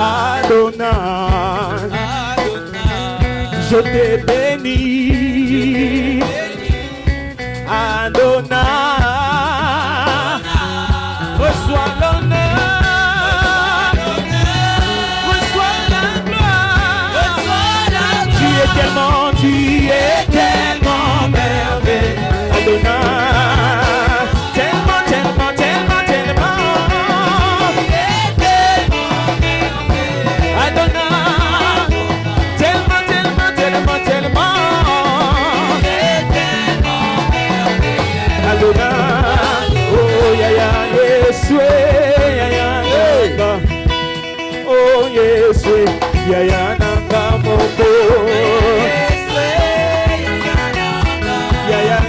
Adonai, je te bénis. Adonai, reçois l'honneur, reçois la gloire. Tu es tellement merveilleux. Adonai, tellement, tellement, tellement, tellement. Adonai, tellement, tellement, tellement, tellement. Adonai, oh ya ya Yeswe, ya ya nanga, oh Yeswe, ya ya nanga moko, ya ya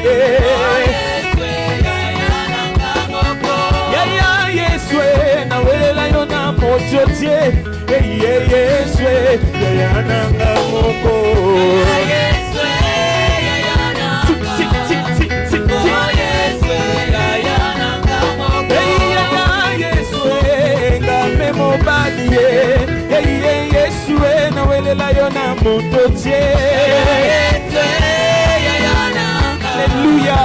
Yeswe, na welela yo na mojotie, Yeswe, ya ya nanga moko. Yeswe na welela yo na moto tie. Alléluia.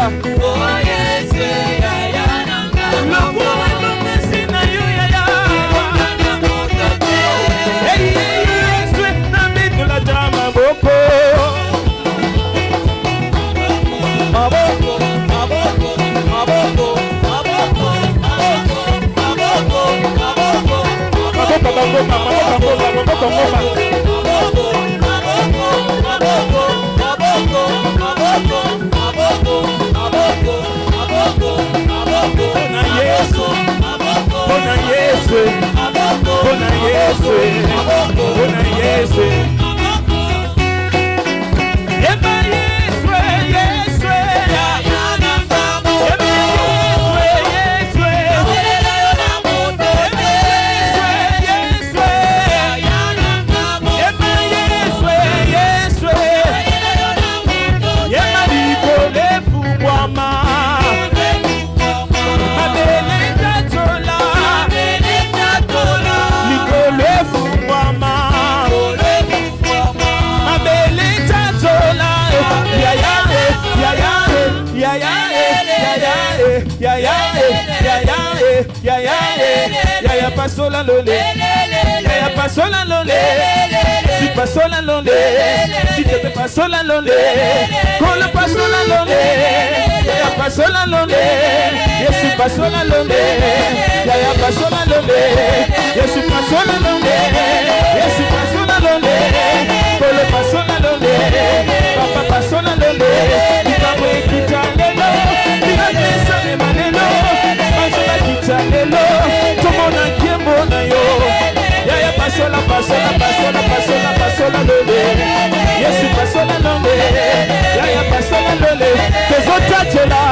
Yeswe na bitola jama boko. Ya pasó la lole, ya pasó la lole, si pasó la lole, si te pasó la lole, con la pasó la lole, ya pasó la lole, ya si pasó la lole, ya pasó la lole, ya si pasó la lole, ya si pasó la lole, con la pasó la lole, papá pasó la lole, y vamos a quitarle lo, y la mesa de manelo. Como na kiembo na yo, ya pasó la lole, Yesu pasó la lole, ya pasó la lole. Tezotachola,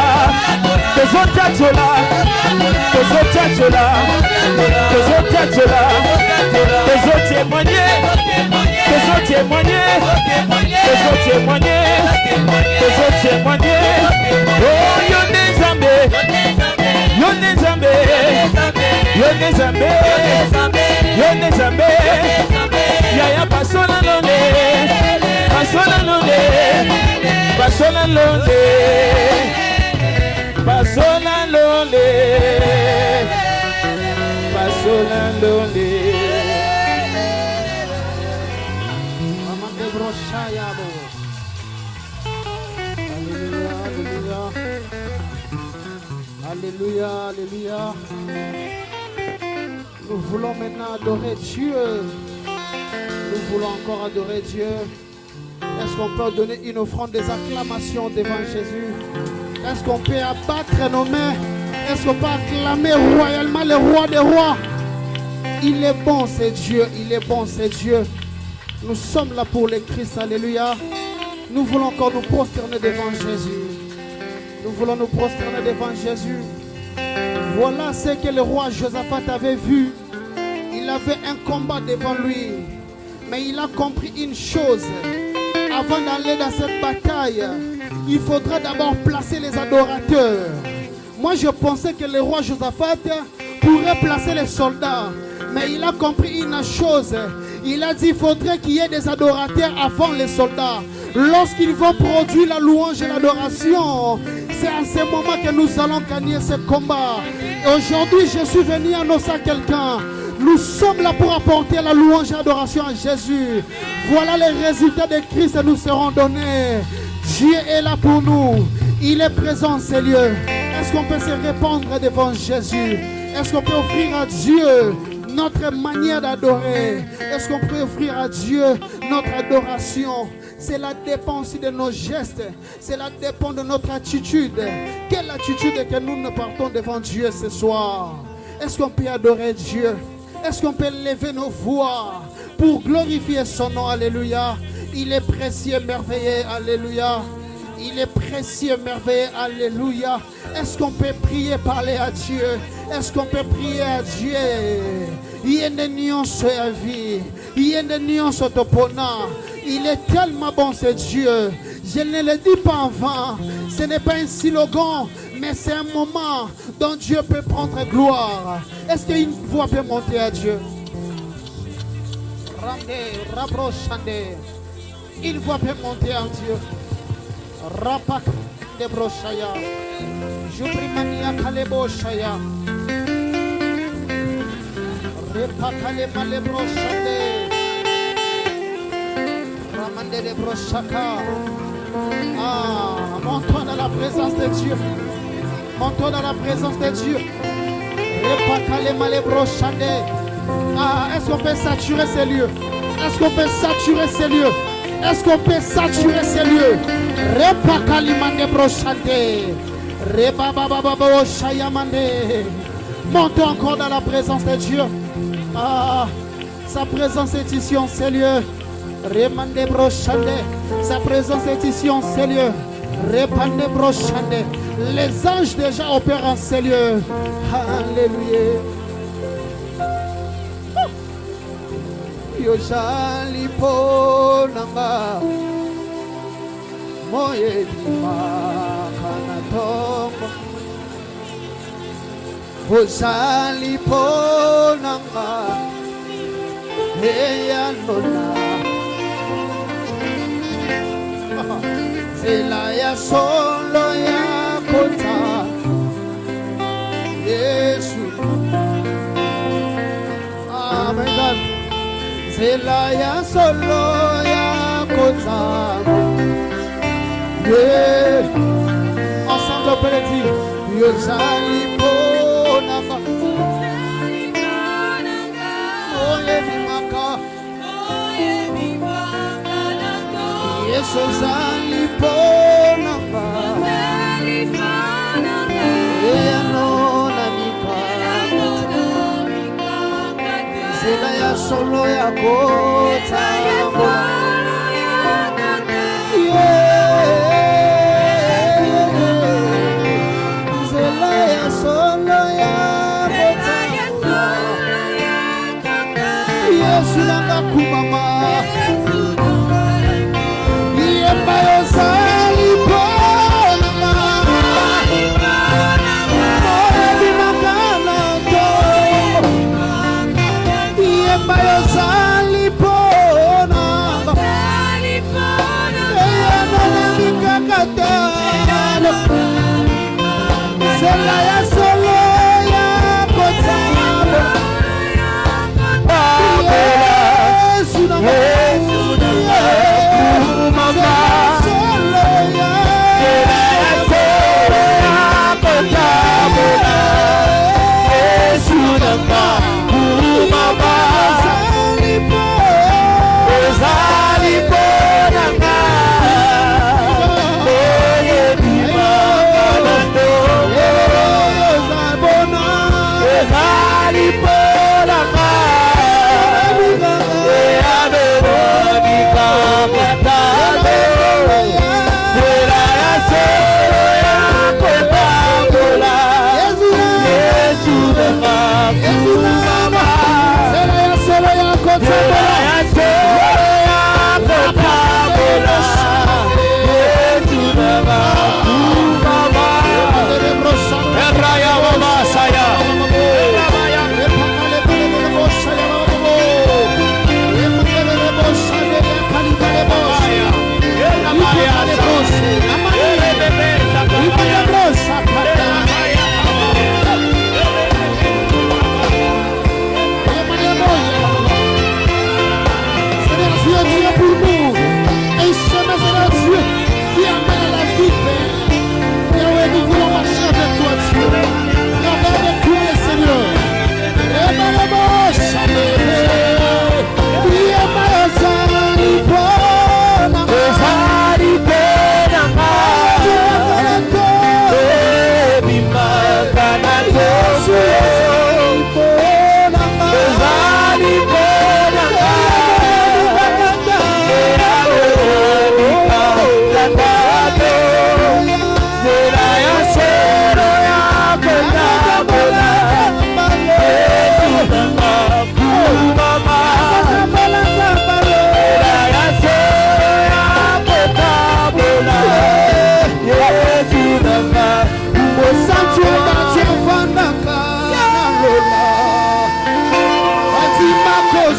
oh yone Nzambe, ya pasó la lole, pasó la lole, pasó la lole, pasó la lole, pasó la lole. Alléluia, alléluia. Nous voulons maintenant adorer Dieu. Nous voulons encore adorer Dieu. Est-ce qu'on peut donner une offrande des acclamations devant Jésus? Est-ce qu'on peut abattre nos mains? Est-ce qu'on peut acclamer royalement le roi des rois? Il est bon, c'est Dieu. Il est bon, c'est Dieu. Nous sommes là pour le Christ. Alléluia. Nous voulons encore nous prosterner devant Jésus. Nous voulons nous prosterner devant Jésus. Voilà ce que le roi Josaphat avait vu. Il avait un combat devant lui. Mais il a compris une chose. Avant d'aller dans cette bataille, il faudra d'abord placer les adorateurs. Moi je pensais que le roi Josaphat pourrait placer les soldats. Mais il a compris une chose. Il a dit qu'il faudrait qu'il y ait des adorateurs avant les soldats. Lorsqu'ils vont produire la louange et l'adoration, c'est à ce moment que nous allons gagner ce combat. Et aujourd'hui, je suis venu annoncer à quelqu'un. Nous sommes là pour apporter la louange et l'adoration à Jésus. Voilà les résultats de Christ nous seront donnés. Dieu est là pour nous. Il est présent en ces lieux. Est-ce qu'on peut se répandre devant Jésus? Est-ce qu'on peut offrir à Dieu notre manière d'adorer? Est-ce qu'on peut offrir à Dieu notre adoration? Cela dépend aussi de nos gestes. Cela dépend de notre attitude. Quelle attitude que nous partons devant Dieu ce soir? Est-ce qu'on peut adorer Dieu? Est-ce qu'on peut lever nos voix pour glorifier son nom? Alléluia. Il est précieux, merveilleux. Alléluia. Il est précieux, merveilleux. Alléluia. Est-ce qu'on peut prier, parler à Dieu? Est-ce qu'on peut prier à Dieu? Il y a des nuances à vie. Il y a des nuances au topona. Il est tellement bon, ce Dieu. Je ne le dis pas en vain. Ce n'est pas un slogan, mais c'est un moment dont Dieu peut prendre gloire. Est-ce qu'une voix peut monter à Dieu? Une voix peut monter à Dieu. Rapak de brochaya. Jubrimania kalebo shaya. Repakale male brochade. Ramande de brochaka. Ah, monte-toi dans la présence de Dieu. Monte-toi dans la présence de Dieu. Repakale male brochade. Ah, est-ce qu'on peut saturer ces lieux? Est-ce qu'on peut saturer ces lieux? Est-ce qu'on peut saturer ces lieux? Repakalimande brochade. Rebabababo shayamande. Montez encore dans la présence de Dieu. Ah, sa présence est ici en ces lieux. Remande brochade. Sa présence est ici en ces lieux. Repande brochade. Les anges déjà opèrent en ces lieux. Alléluia. Yojali ponanga moye dima kanatongo Yojali ponanga heya nona Zela ya solo ya kota Yesu Amen. Zela ya solo ya kota. Yeah. Ensemble on peut le dire. Yozali ponanga. Oye bimaka. Yesu zali ponanga. Eya nona mika. Zela ya solo ya kota. Zela ya solo ya kota. Yesu nanga kumama. Yemba yozali ponanga. Oye bimakana to. Yemba yozali ponanga. Eya nana mikakata. Zela ya solo ya kota. Yesu nanga.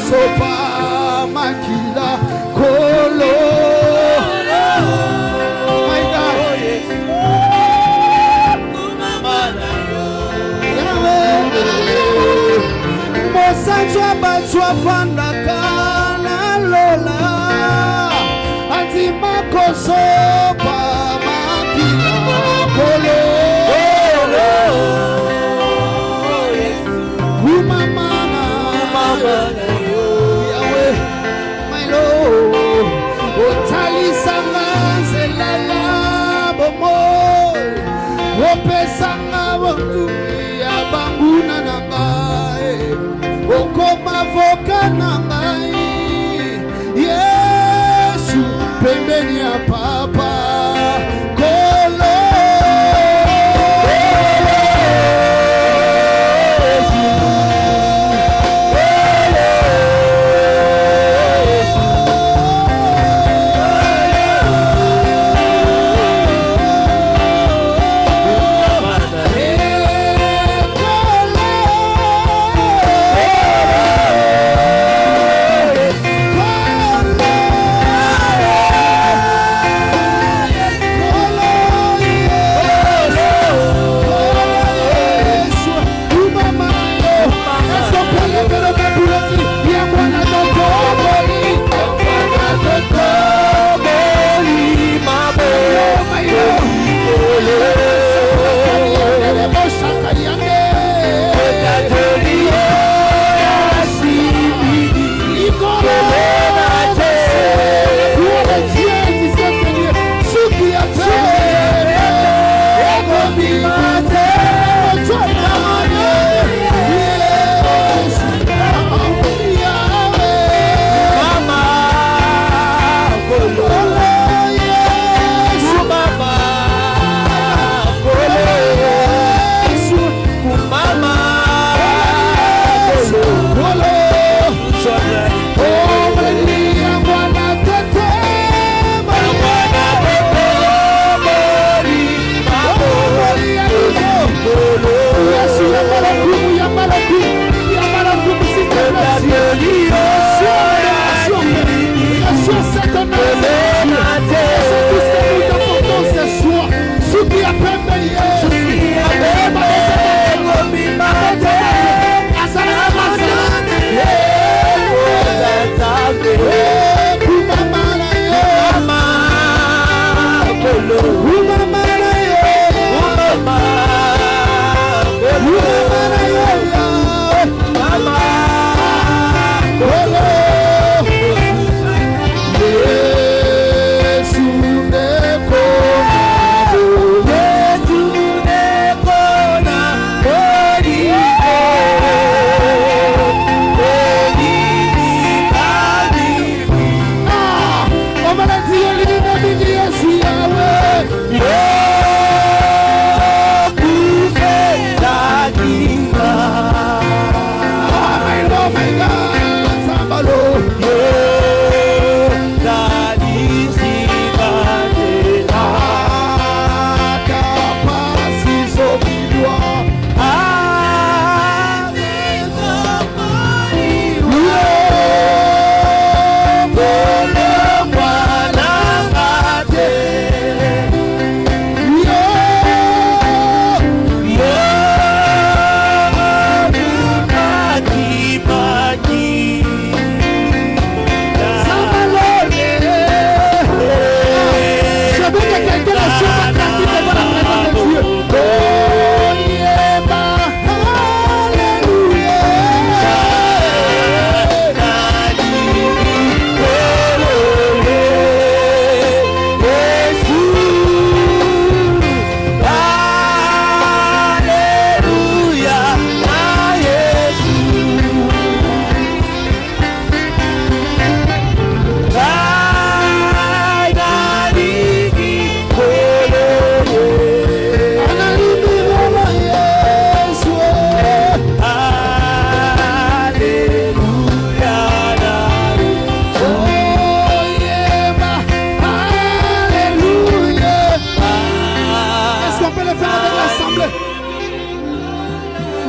sopa makila kolo. My God. Mosanjwa bachwa vandaka na lola antima kosopa makila kolo. Yahweh, my Lord, otalisanga zelala bomoy, opesanga bondumi ya banguna na ngai, okoma voka na ngai, Yesu pembeni ya papa.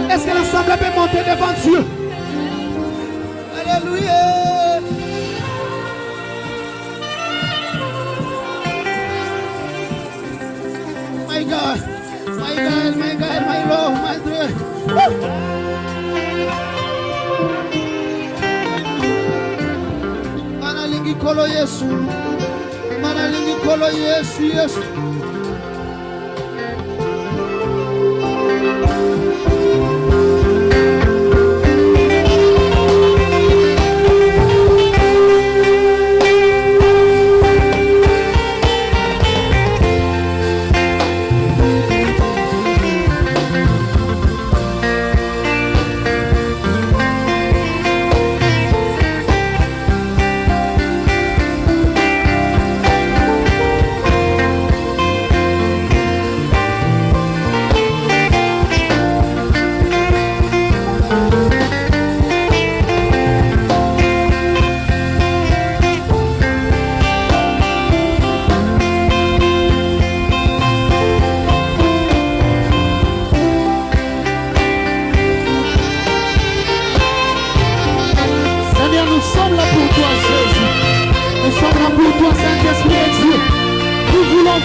Est-ce que l'assemblée peut monter devant Dieu? Alléluia. kolo Yesu. Manalingi kolo Yesu Yesu.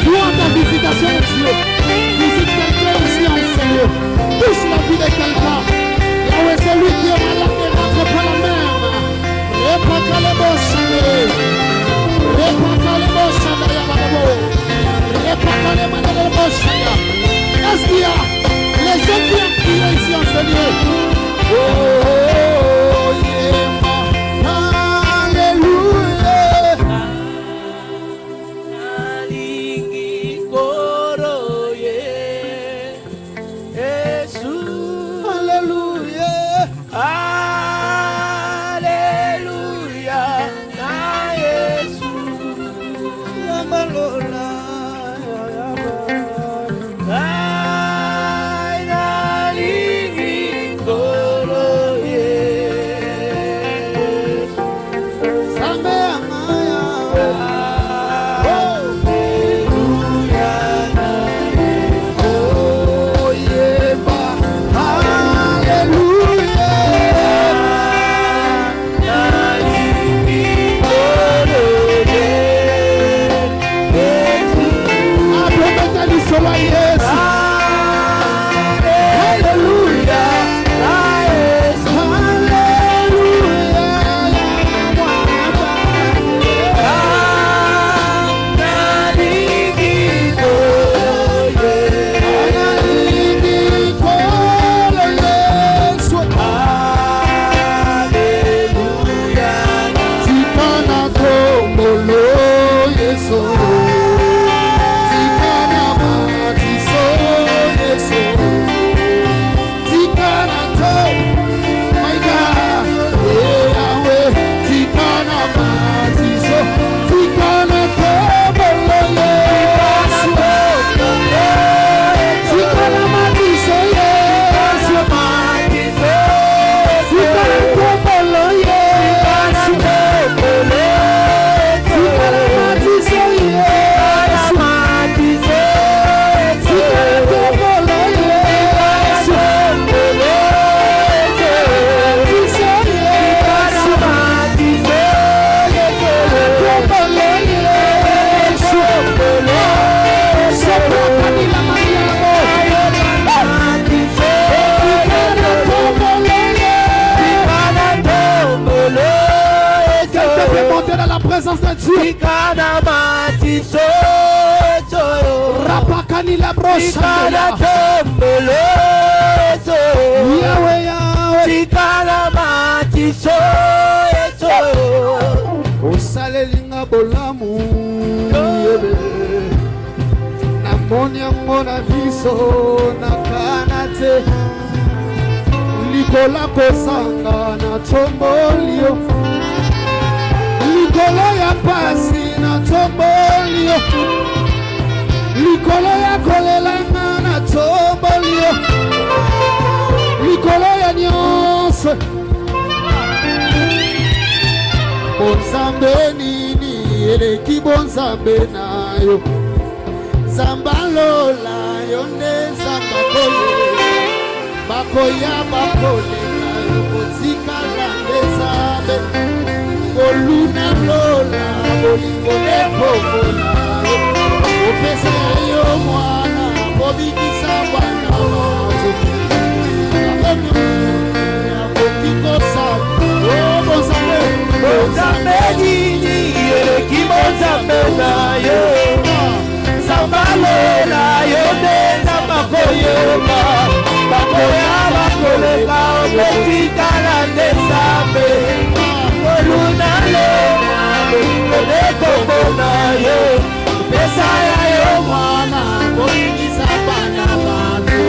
Voir ta visitation, Dieu. Visite quelqu'un ici en Seigneur. Touche la vie de quelqu'un. Yahweh, c'est lui qui est malade et rentre par la mer. Repaka le bochane. Repaka le bochane. Repaka le bochane. Est-ce qu'il y a les gens qui ont crié ici en Seigneur? Oh, yeah. Rapakani la brocha Yahweh Yahweh Osalelinga bolamu Namoni yango na biso na kanate Likola kosanga na tombolio Likolo ya pasi na tombolio Likolo ya kolelanga na tombolio Likolo ya nyonso Bonzambe nini eleki bonzambe na yo Zambalola yonde zambakoye Bakoya bakolela yo Kotika lande zambe Koluna lola bolingo nepokola Opesa yo mwana Bobikisa wana wazo Bokiko sa Oh bonzambe Bonzambe nini nzambe na yo Sambalela yo te nzamba koyeba Bakoya bakoleka obetikala nde nzambe Koluna lena odekomona yo Pesa ya yo mwana koyinisa bana bato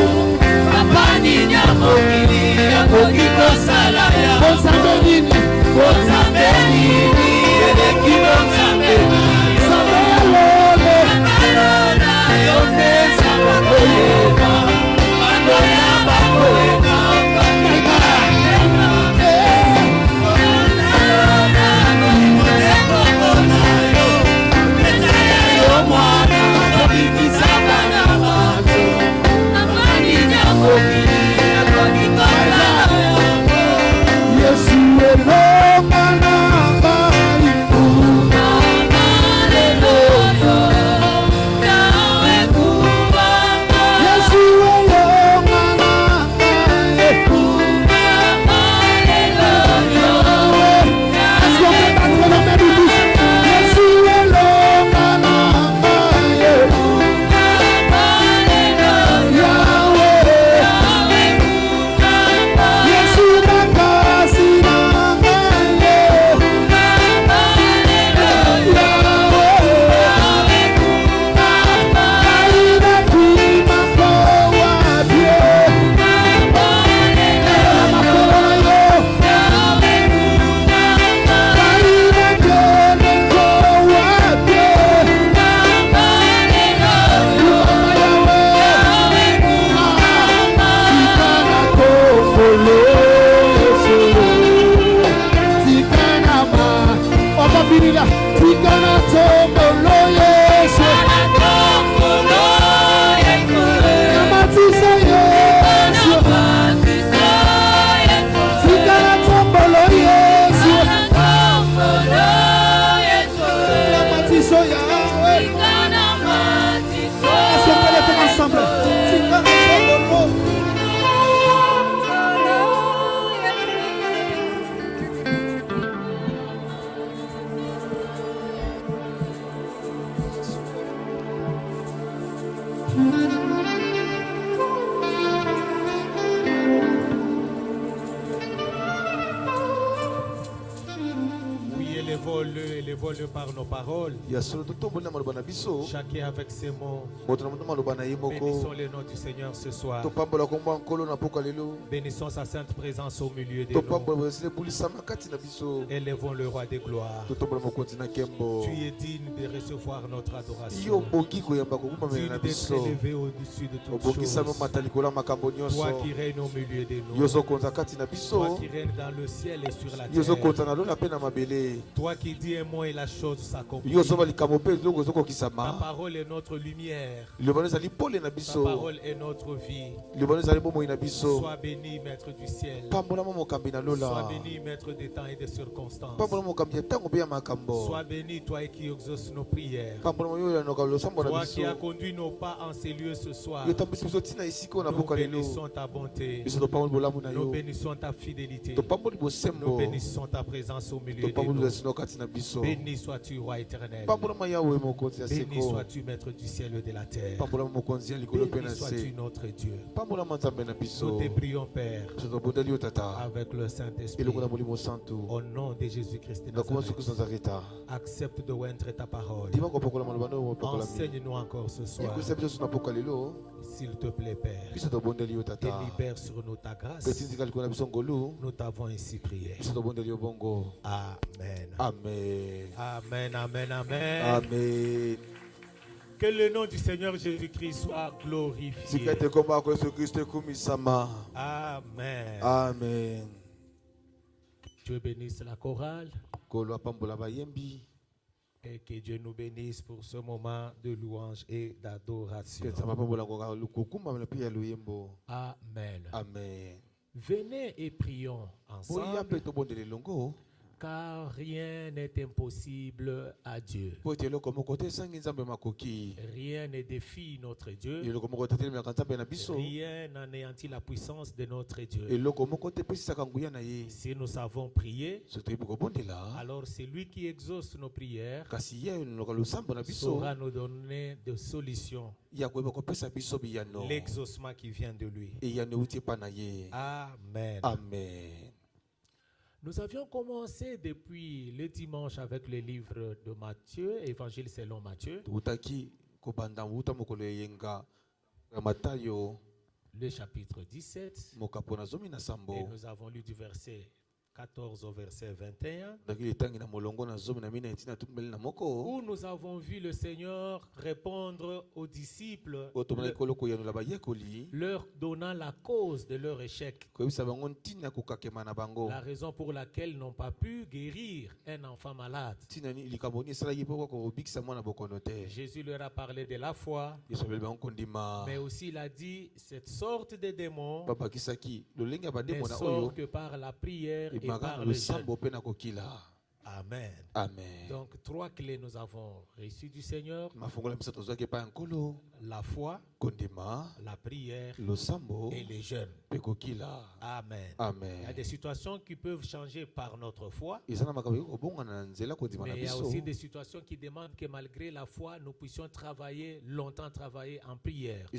Apani nyamokili yakoki kosala ya Bonzambe nini Bonzambe nini eleki bonzambe na yo Sambalole Sambalona yo te nzamba koyeba Bakoya bakoleka Élevons-le par nos paroles. Chacun avec ses mots. Bénissons le nom du Seigneur ce soir. Bénissons sa sainte présence au milieu de nous. Élevons le roi des gloires. Tu es digne de recevoir notre adoration. Digne d'être élevé au-dessus de toutes choses. Toi qui règnes au milieu de nous. Toi qui règnes dans le ciel et sur la terre. Toi qui dis un mot et la chose s'accomplit. Ta parole est notre lumière. Ta parole est notre vie. Sois béni, Maître du ciel. Sois béni, Maître des temps et des circonstances. Sois béni, toi qui exauces nos prières. Toi qui as conduit nos pas en ces lieux ce soir. Nous bénissons ta bonté. Nous bénissons ta fidélité. Nous bénissons ta présence au milieu de nous. Béni sois-tu, roi éternel. Béni sois-tu, Maître du ciel et de la terre. Béni sois-tu, notre Dieu. Nous te prions, Père, avec le Saint-Esprit. Au nom de Jésus-Christ de Nazareth. Accepte de rendre ta parole. Enseigne-nous encore ce soir. S'il te plaît, Père. Et libère sur nous ta grâce. Nous t'avons ainsi prié. Amen. Amen. Amen, amen, amen. Amen. Que le nom du Seigneur Jésus-Christ soit glorifié. Amen. Amen. Dieu bénisse la chorale. Et que Dieu nous bénisse pour ce moment de louange et d'adoration. Amen. Amen. Venez et prions ensemble. car rien n'est impossible à Dieu. Rien ne défie notre Dieu. Rien n'anéantit la puissance de notre Dieu. Si nous savons prier, alors c'est lui qui exauce nos prières saura nous donner des solutions. L'exaucement qui vient de lui. Amen. Amen. Nous avions commencé depuis le dimanche avec le livre de Matthieu, Évangile selon Matthieu, le chapitre 17, et nous avons lu du verset 14 au verset 21, où nous avons vu le Seigneur répondre aux disciples, leur donnant la cause de leur échec, la raison pour laquelle ils n'ont pas pu guérir un enfant malade. Jésus leur a parlé de la foi, mais aussi il a dit cette sorte de démons ne sort que par la prière et par le jeûne. Amen. Amen. Donc 3 clés nous avons reçues du Seigneur: la foi, la prière et les jeûnes. Amen. Amen. Il y a des situations qui peuvent changer par notre foi, mais il y a aussi des situations qui demandent que malgré la foi, nous puissions longtemps travailler en prière. Et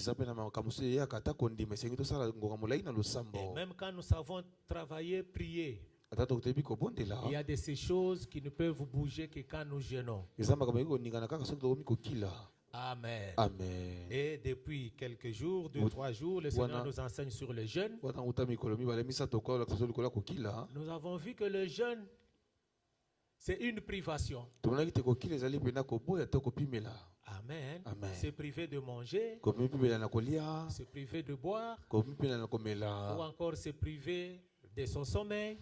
même quand nous savons travailler, prier, il y a de ces choses qui ne peuvent bouger que quand nous jeûnons. Amen. Amen. Et depuis quelques jours, 2-3 jours, le Seigneur nous enseigne sur le jeûne. Nous avons vu que le jeûne, c'est une privation. Amen. Amen. Se priver de manger, se priver de boire, ou encore se priver de son sommeil,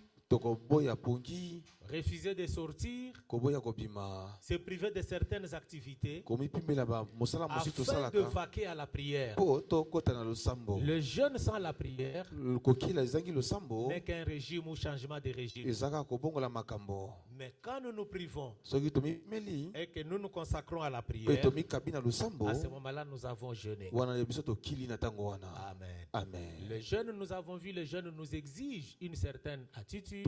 refuser de sortir, se priver de certaines activités afin de vaquer à la prière. Le jeûne sans la prière n'est qu'un régime ou changement de régime. Mais quand nous nous privons et que nous nous consacrons à la prière, à ce moment-là, nous avons jeûné. Amen. Amen. Le jeûne, nous avons vu, le jeûne nous exige une certaine attitude.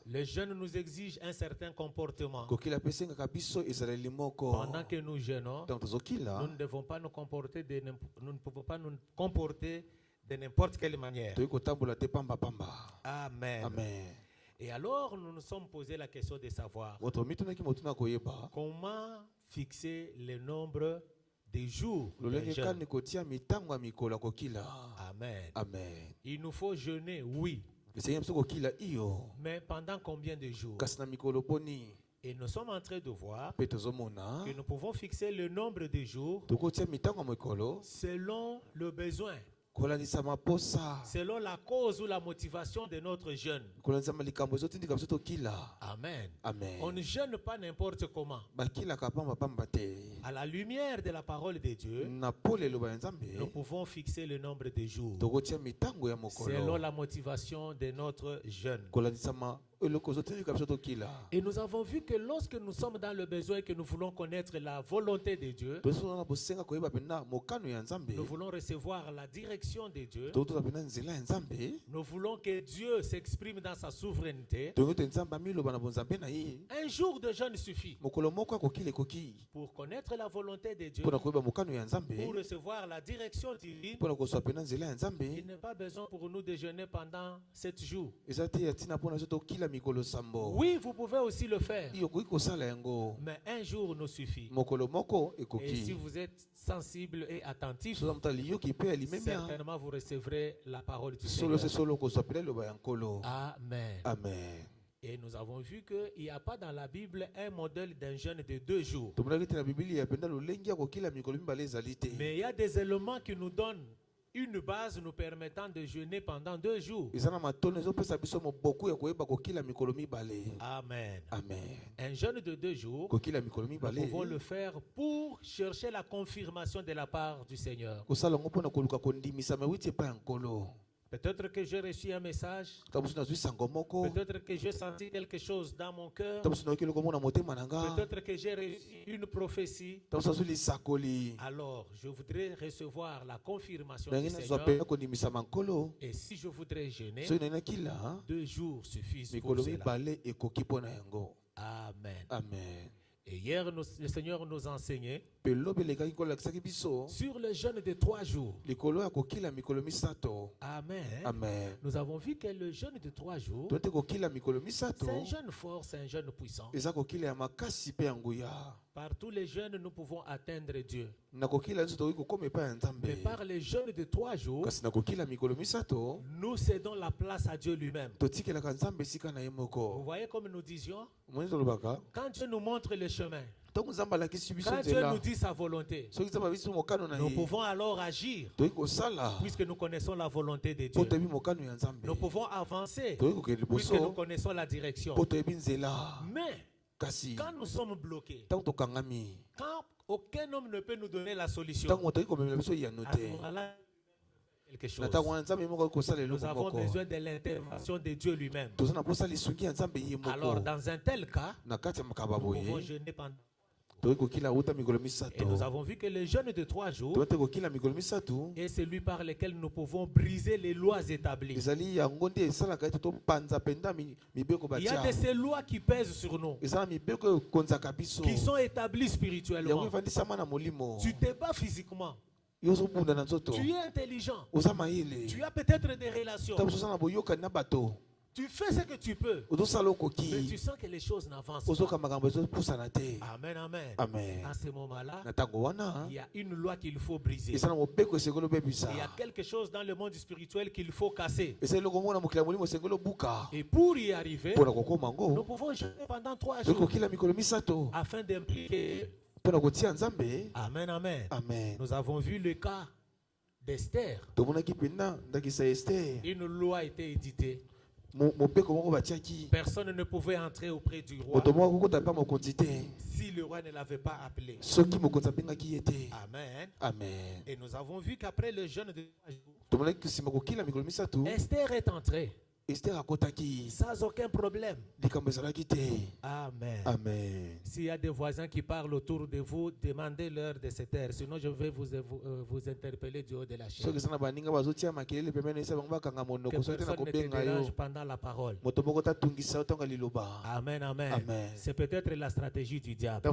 Le jeûne nous exige un certain comportement. Pendant que nous jeûnons, nous ne devons pas nous comporter nous ne pouvons pas nous comporter de n'importe quelle manière. Amen. Amen. Et alors, nous nous sommes posé la question de savoir comment fixer le nombre des jours d'un jeûne. Amen. Amen. Il nous faut jeûner, oui. Mais pendant combien de jours? Et nous sommes en train de voir que nous pouvons fixer le nombre de jours selon le besoin, selon la cause ou la motivation de notre jeûne. Amen. Amen. On ne jeûne pas n'importe comment. À la lumière de la parole de Dieu, nous pouvons fixer le nombre de jours selon la motivation de notre jeûne. Et nous avons vu que lorsque nous sommes dans le besoin et que nous voulons connaître la volonté de Dieu, nous voulons recevoir la direction de Dieu, nous voulons que Dieu s'exprime dans sa souveraineté, un jour de jeûne suffit pour connaître la volonté de Dieu, pour recevoir la direction divine. Il n'est pas besoin pour nous de jeûner pendant 7 jours. Oui, vous pouvez aussi le faire, mais un jour nous suffit. Et si vous êtes sensible et attentif, certainement vous recevrez la parole du Seigneur. Amen. Amen. Et nous avons vu qu'il n'y a pas dans la Bible un modèle d'un jeûne de 2 jours. Mais il y a des éléments qui nous donnent une base nous permettant de jeûner pendant 2 jours. Amen. Amen. Un jeûne de 2 jours, nous pouvons le faire pour chercher la confirmation de la part du Seigneur. Peut-être que j'ai reçu un message. Peut-être que j'ai senti quelque chose dans mon cœur. Peut-être que j'ai reçu une prophétie. Alors, je voudrais recevoir la confirmation du Seigneur. Et si je voudrais jeûner, 2 jours suffisent pour cela. Amen. Amen. Et hier, le Seigneur nous a enseigné sur le jeûne de 3 jours. Amen. Amen. Nous avons vu que le jeûne de 3 jours, c'est un jeûne fort, c'est un jeûne puissant. Par tous les jeûnes, nous pouvons atteindre Dieu. Mais par les jeûnes de 3 jours, nous cédons la place à Dieu lui-même. Vous voyez comme nous disions, quand Dieu nous montre le chemin, quand Dieu nous dit sa volonté, nous pouvons alors agir puisque nous connaissons la volonté de Dieu. Nous pouvons avancer puisque nous connaissons la direction. Mais quand nous sommes bloqués, quand aucun homme ne peut nous donner la solution, à ce moment-là, quelque chose. Nous avons besoin de l'intervention de Dieu lui-même. Alors, dans un tel cas, nous pouvons jeûner pendant. Et nous avons vu que le jeûne de 3 jours est celui par lequel nous pouvons briser les lois établies. Il y a de ces lois qui pèsent sur nous, qui sont établies spirituellement. Tu te bats physiquement. Tu es intelligent. Tu as peut-être des relations. Tu fais ce que tu peux, mais tu sens que les choses n'avancent pas. Amen, amen. Amen. À ce moment-là, il y a une loi qu'il faut briser. Il y a quelque chose dans le monde spirituel qu'il faut casser. Et pour y arriver, nous pouvons jeûner pendant 3 jours afin d'impliquer. Amen, amen. Nous avons vu le cas d'Esther. Une loi a été éditée. Personne ne pouvait entrer auprès du roi si le roi ne l'avait pas appelé. Amen. Amen. Et nous avons vu qu'après le jeûne de 3 jours, Esther est entrée sans aucun problème. Amen. Amen. S'il y a des voisins qui parlent autour de vous, demandez-leur de se taire. Sinon, je vais vous interpeller du haut de la chaise. Que personne ne te dérange pendant la parole. Amen, amen. C'est peut-être la stratégie du diable.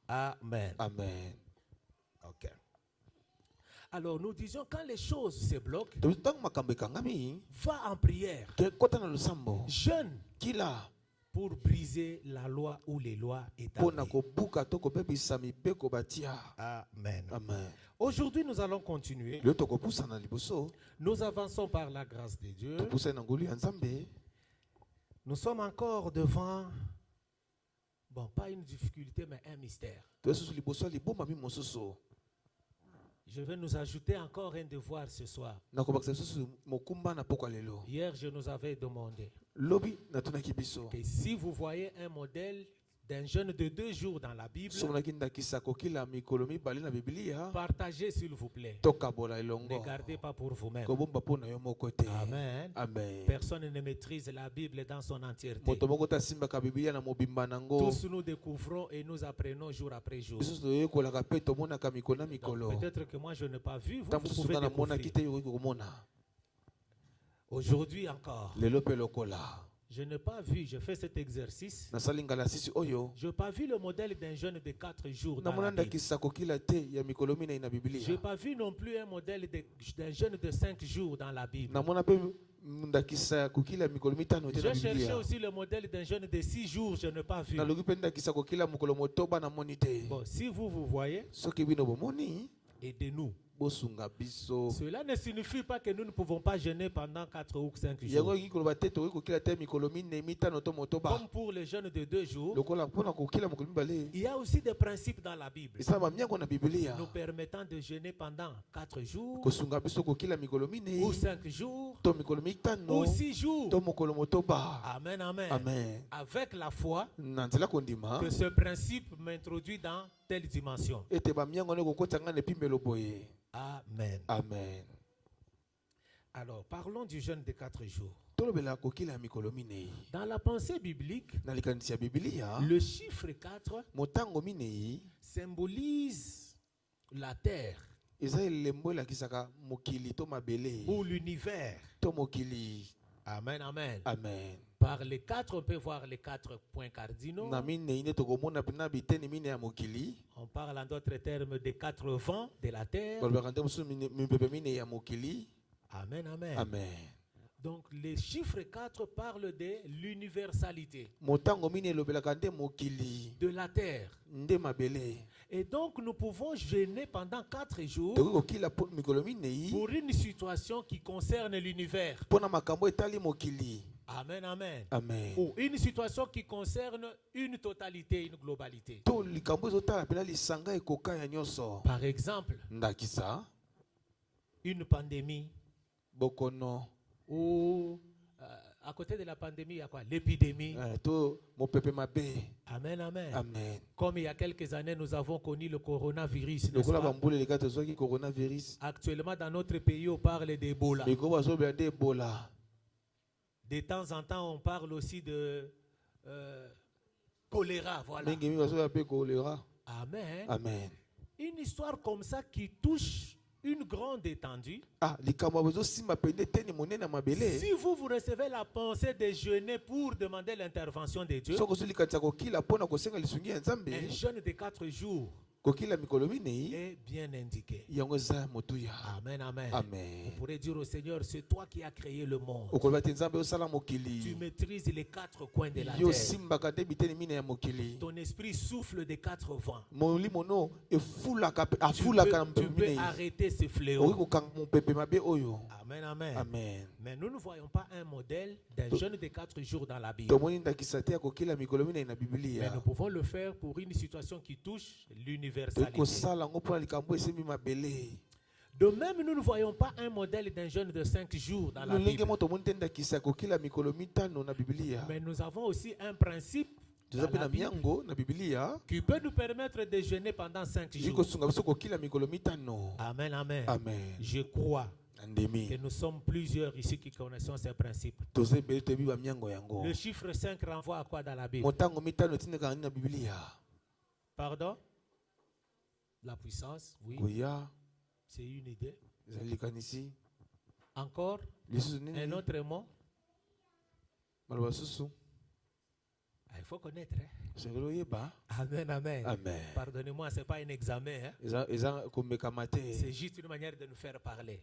Amen. Amen. Ok. Alors nous disions, quand les choses se bloquent, va en prière. Jeûne pour briser la loi ou les lois établies. Amen. Amen. Aujourd'hui, nous allons continuer. Nous avançons par la grâce de Dieu. Nous sommes encore devant, bon, pas une difficulté, mais un mystère. Je vais nous ajouter encore un devoir ce soir. Hier, je nous avais demandé que si vous voyez un modèle d'un jeûne de 2 jours dans la Bible, partagez s'il vous plaît. Ne gardez pas pour vous-même. Amen. Amen. Personne ne maîtrise la Bible dans son entièreté. Tous nous découvrons et nous apprenons jour après jour. Peut-être que moi je n'ai pas vu, vous pouvez découvrir. Aujourd'hui encore, je n'ai pas vu, je fais cet exercice. Je n'ai pas vu le modèle d'un jeûne de 4 jours dans la Bible. Je n'ai pas vu non plus un modèle d'un jeûne de 5 jours dans la Bible. Je cherchais aussi le modèle d'un jeûne de 6 jours, je n'ai pas vu. Bon, si vous voyez, aidez-nous. Cela ne signifie pas que nous ne pouvons pas jeûner pendant 4 ou 5 jours. Comme pour les jeûnes de 2 jours, il y a aussi des principes dans la Bible nous permettant de jeûner pendant 4 jours, ou 5 jours, ou 6 jours. Amen, amen. Avec la foi que ce principe m'introduit dans telle dimension. Amen. Amen. Alors, parlons du jeûne de 4 jours. Dans la pensée biblique, le chiffre 4 symbolise la terre ou l'univers. Amen, amen. Amen. Par les 4, on peut voir les 4 points cardinaux. On parle en d'autres termes des 4 vents de la terre. Amen, amen. Amen. Donc, les chiffres 4 parlent de l'universalité de la terre. Et donc, nous pouvons jeûner pendant 4 jours pour une situation qui concerne l'univers. Amen, amen. Amen. Ou une situation qui concerne une totalité, une globalité. Par exemple, une pandémie. Ou à côté de la pandémie, il y a quoi? L'épidémie. Amen, amen. Amen. Comme il y a quelques années, nous avons connu le coronavirus. Actuellement, dans notre pays, on parle d'Ebola. De temps en temps, on parle aussi de choléra. Voilà. Amen. Amen. Une histoire comme ça qui touche une grande étendue. Si vous recevez la pensée de jeûner pour demander l'intervention de Dieu, un jeûne de 4 jours est bien indiqué. Amen, amen. Amen. Vous pourrez dire au Seigneur, c'est toi qui as créé le monde. Tu maîtrises les 4 coins de la terre. Ton esprit souffle des 4 vents. Tu peux arrêter ce fléau. Amen, amen. Amen. Mais nous ne voyons pas un modèle d'un jeûne de 4 jours dans la Bible. Mais nous pouvons le faire pour une situation qui touche l'universalité. De même, nous ne voyons pas un modèle d'un jeûne de 5 jours dans la Bible. Mais nous avons aussi un principe dans la Bible qui peut nous permettre de jeûner pendant 5 jours. Amen, amen. Amen. Je crois que nous sommes plusieurs ici qui connaissons ces principes. Le chiffre 5 renvoie à quoi dans la Bible? Pardon? La puissance, oui. C'est une idée. Encore un autre mot. Il faut connaître. Amen, amen. Amen. Pardonnez-moi, ce n'est pas un examen. C'est juste une manière de nous faire parler.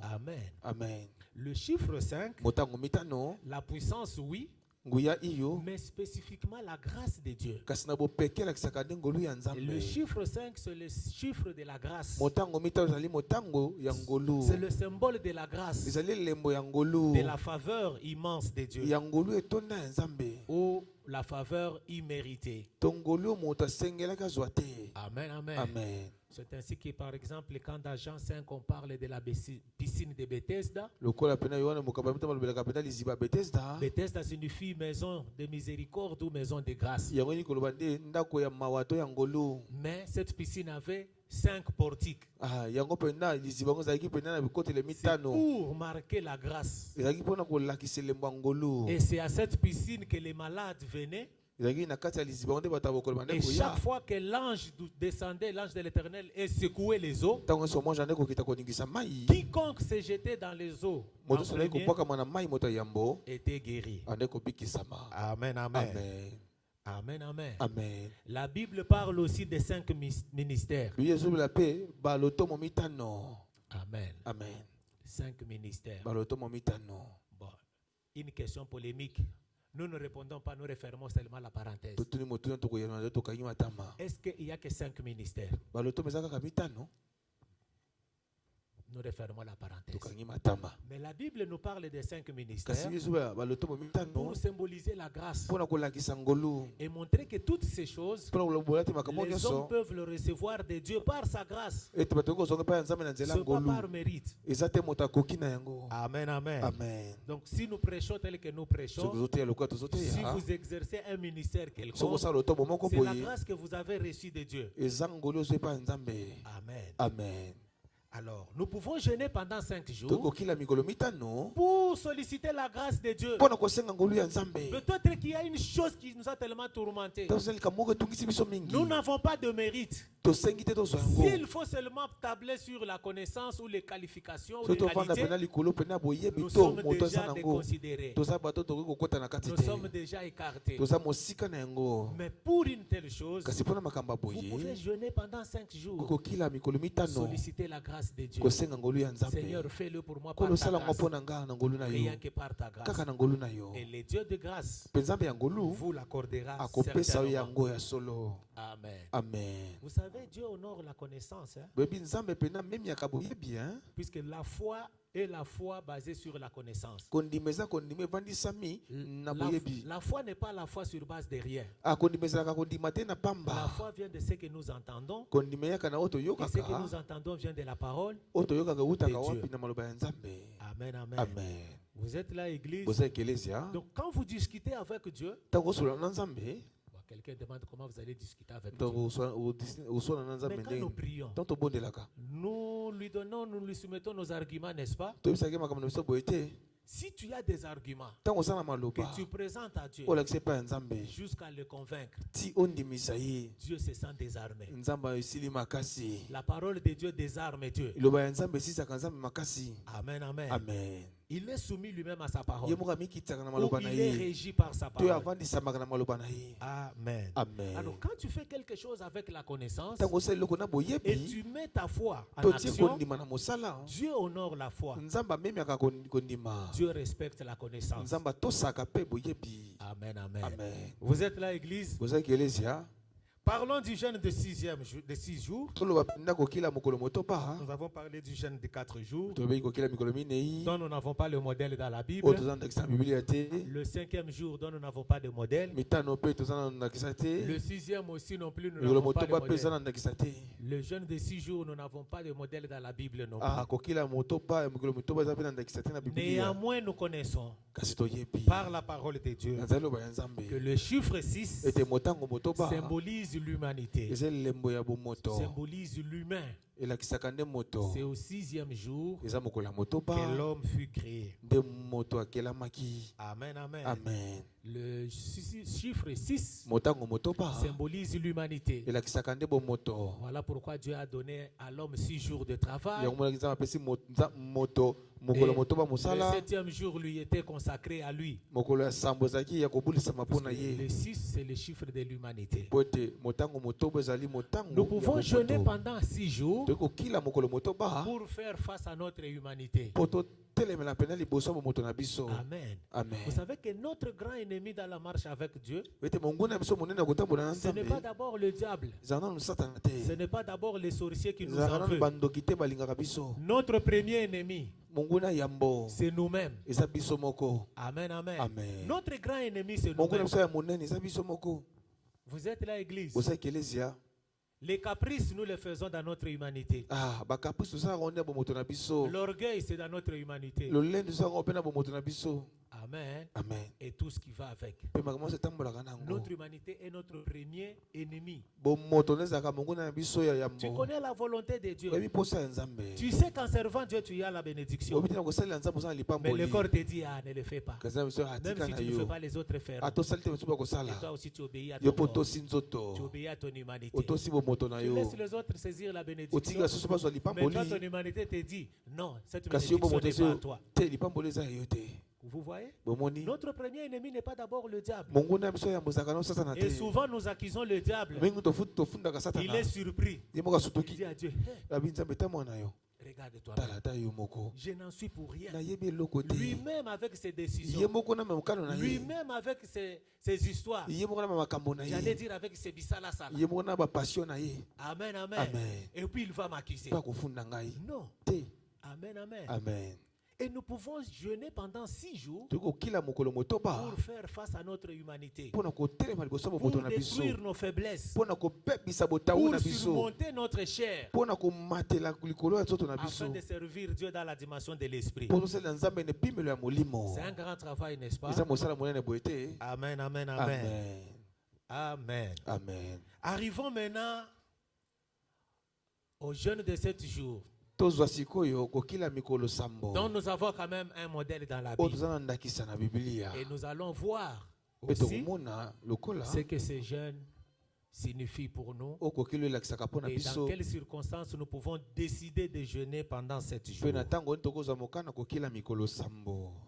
Amen. Amen. Le chiffre 5, la puissance, oui. Mais spécifiquement la grâce de Dieu. Et le chiffre 5, c'est le chiffre de la grâce. C'est le symbole de la grâce. De la faveur immense de Dieu. Ou la faveur imméritée. Amen, amen. Amen. C'est ainsi que, par exemple, quand dans Jean 5, on parle de la piscine de Bethesda. Bethesda signifie maison de miséricorde ou maison de grâce. Mais cette piscine avait 5 portiques. C'est pour marquer la grâce. Et c'est à cette piscine que les malades venaient. Et chaque fois que l'ange descendait, l'ange de l'Éternel, et secouait les eaux, quiconque se jetait dans les eaux était guéri. Amen, amen. Amen, amen. Amen. La Bible parle aussi des 5 ministères. Amen. Amen. 5 ministères. Bon, une question polémique. Nous ne répondons pas, nous refermons seulement la parenthèse. Est-ce qu'il n'y a que 5 ministères? Nous refermons la parenthèse. Mais la Bible nous parle des 5 ministères pour symboliser la grâce et montrer que toutes ces choses, les hommes peuvent le recevoir de Dieu par sa grâce. Ce n'est pas par mérite. Amen, amen. Amen. Donc si nous prêchons tel que nous prêchons, si vous exercez un ministère quelconque, c'est la grâce que vous avez reçue de Dieu. Amen. Amen. Alors, nous pouvons jeûner pendant 5 jours pour solliciter la grâce de Dieu. Peut-être qu'il y a une chose qui nous a tellement tourmentés. Nous n'avons pas de mérite. S'il faut seulement tabler sur la connaissance ou les qualifications ou les qualités, nous sommes déjà déconsidérés. Nous sommes déjà écartés. Mais pour une telle chose, vous pouvez jeûner pendant 5 jours. Solliciter la grâce de Dieu. Seigneur, fais-le pour moi par ta grâce. Rien que par ta grâce. Et le Dieu de grâce vous l'accordera certainement. Amen. Amen. Vous savez, Dieu honore la connaissance. Puisque la foi est la foi basée sur la connaissance. La foi n'est pas la foi sur base de rien. La foi vient de ce que nous entendons. Et ce que nous entendons vient de la parole de Dieu. Amen, amen. Amen. Vous êtes là, église. Donc quand vous discutez avec Dieu, quelqu'un demande comment vous allez discuter avec Dieu. Mais quand nous prions, nous lui soumettons nos arguments, n'est-ce pas? Si tu as des arguments que tu présentes à Dieu jusqu'à le convaincre, Dieu se sent désarmé. La parole de Dieu désarme Dieu. Amen, amen. Amen. Il est soumis lui-même à sa parole. Ou il est régi par sa parole. Amen. Amen. Alors quand tu fais quelque chose avec la connaissance et tu mets ta foi en action, Dieu honore la foi. Dieu respecte la connaissance. Amen, amen. Amen. Vous êtes là, église? Parlons du jeûne de 6 jours. Nous avons parlé du jeûne de 4 jours, dont nous n'avons pas le modèle dans la Bible. Le 5e jour, dont nous n'avons pas de modèle. Le 6e aussi non plus, nous n'avons pas de modèle. Le jeûne de 6 jours, nous n'avons pas de modèle dans la Bible non plus. Néanmoins, nous connaissons par la parole de Dieu que le chiffre 6 symbolise l'humanité, symbolise l'humain. C'est au 6e jour que l'homme fut créé. Amen, amen. Amen. Le chiffre 6 symbolise l'humanité. Voilà pourquoi Dieu a donné à l'homme 6 jours de travail. Le 7e jour lui était consacré à lui. Le 6, c'est le chiffre de l'humanité. Nous pouvons jeûner pendant 6 jours pour faire face à notre humanité. Amen. Amen. Vous savez que notre grand ennemi dans la marche avec Dieu, ce n'est pas d'abord le diable. Ce n'est pas d'abord les sorciers qui nous en veulent. Notre premier ennemi, c'est nous-mêmes. Amen, amen. Amen. Notre grand ennemi, c'est nous-mêmes. Vous êtes là, église? Les caprices, nous les faisons dans notre humanité. L'orgueil, c'est dans notre humanité. Amen. Amen. Et tout ce qui va avec. Notre humanité est notre premier ennemi. Tu connais la volonté de Dieu. Tu sais qu'en servant Dieu, tu as la bénédiction. Mais le corps te dit, ne le fais pas. Même si tu ne fais pas, les autres feront. Et toi aussi, tu obéis à ton corps. Tu obéis à ton humanité. Tu laisses les autres saisir la bénédiction. Mais toi, ton humanité te dit, non, cette bénédiction n'est pas à toi. Vous voyez? Notre premier ennemi n'est pas d'abord le diable. Et souvent nous accusons le diable. Il est surpris. Il dit à Dieu, regarde-toi. Je n'en suis pour rien. Lui-même avec ses décisions. Lui-même avec ses histoires. J'allais dire avec ses bisalasala. Amen, amen. Et puis il va m'accuser. Non. Amen, amen. Amen. Et nous pouvons jeûner pendant 6 jours pour faire face à notre humanité, pour détruire nos faiblesses, pour surmonter notre chair, afin de servir Dieu dans la dimension de l'esprit. C'est un grand travail, n'est-ce pas? Amen, amen, amen. Amen. Amen. Arrivons maintenant au jeûne de 7 jours. Donc nous avons quand même un modèle dans la Bible. Et nous allons voir aussi ce que ces jeûnes signifient pour nous et dans quelles circonstances nous pouvons décider de jeûner pendant 7 jours.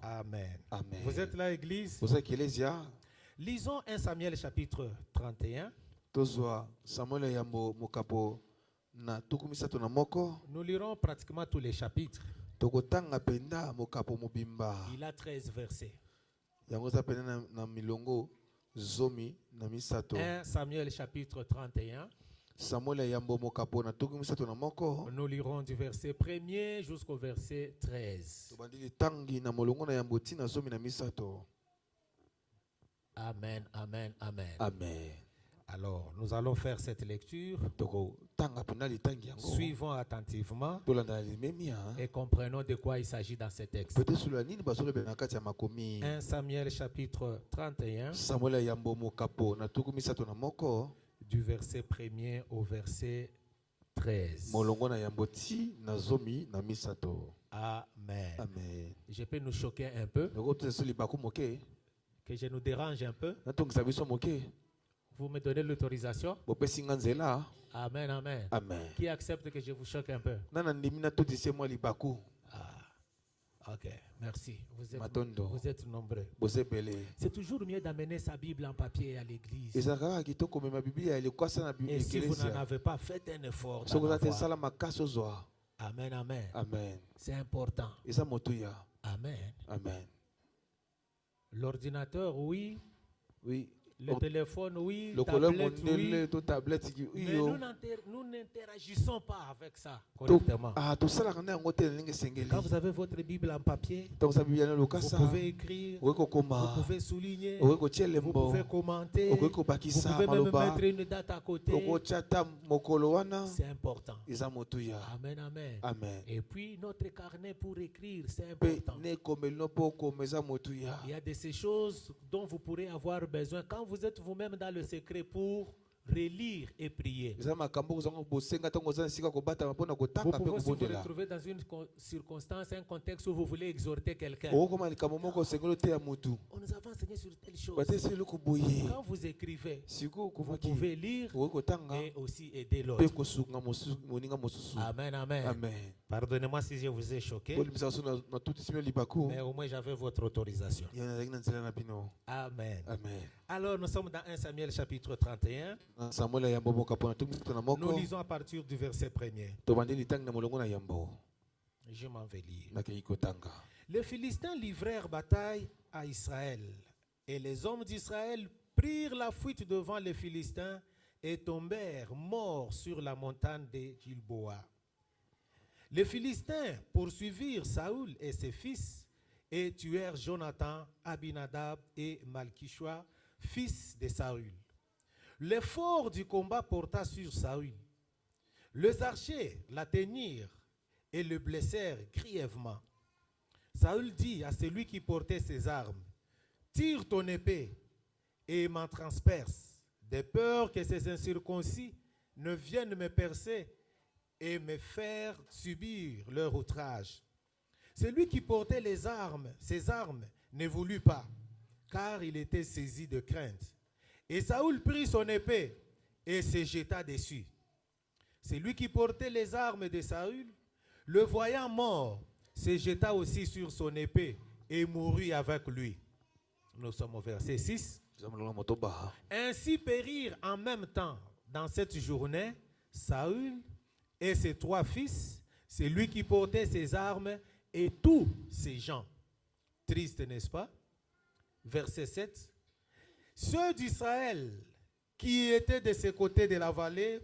Amen. Amen. Vous êtes là, Église? Lisons 1 Samuel chapitre 31. Nous lirons pratiquement tous les chapitres. Il a 13 versets. 1 Samuel chapitre 31. Nous lirons du verset 1er jusqu'au verset 13. Amen, amen, amen. Amen. Alors, nous allons faire cette lecture. Suivons attentivement et comprenons de quoi il s'agit dans ce texte. 1 Samuel chapitre 31, du verset 1er au verset 13. Amen. Amen. Je peux nous choquer un peu, que je nous dérange un peu. Vous me donnez l'autorisation? Amen, amen. Amen. Qui accepte que je vous choque un peu? Ok, merci. Vous êtes nombreux. C'est toujours mieux d'amener sa Bible en papier à l'église. Et si vous n'en avez pas, faites un effort. Amen, amen. Amen. C'est important. Amen. Amen. L'ordinateur, oui. Oui. Le téléphone, oui. Tablette, oui. Mais nous n'interagissons pas avec ça correctement. Quand vous avez votre Bible en papier, vous pouvez écrire, vous pouvez souligner, vous pouvez commenter, vous pouvez même mettre une date à côté. C'est important. Amen, amen. Amen. Et puis notre carnet pour écrire, c'est important. Il y a de ces choses dont vous pourrez avoir besoin quand vous êtes vous-même dans le secret pour relire et prier. Vous pouvez aussi vous retrouver dans une circonstance, un contexte où vous voulez exhorter quelqu'un. On nous a enseigné sur telle chose. Quand vous écrivez, vous pouvez lire et aussi aider l'autre. Amen, amen. Amen. Pardonnez-moi si je vous ai choqué, mais au moins j'avais votre autorisation. Amen. Amen. Alors nous sommes dans 1 Samuel chapitre 31. Nous lisons à partir du verset 1er. Je m'en vais lire. Les Philistins livrèrent bataille à Israël, et les hommes d'Israël prirent la fuite devant les Philistins et tombèrent morts sur la montagne de Gilboa. Les Philistins poursuivirent Saoul et ses fils et tuèrent Jonathan, Abinadab et Malkishua, fils de Saül. L'effort du combat porta sur Saül. Les archers l'atteignirent et le blessèrent grièvement. Saül dit à celui qui portait ses armes, « Tire ton épée et m'en transperce, de peur que ces incirconcis ne viennent me percer et me faire subir leur outrage. » Celui qui portait ses armes, ne voulut pas, car il était saisi de crainte. Et Saül prit son épée et se jeta dessus. Celui qui portait les armes de Saül, le voyant mort, se jeta aussi sur son épée et mourut avec lui. Nous sommes au verset 6. Ainsi périrent en même temps dans cette journée Saül et ses 3 fils, celui qui portait ses armes et tous ses gens. Triste, n'est-ce pas? Verset 7. Ceux d'Israël qui étaient de ce côté de la vallée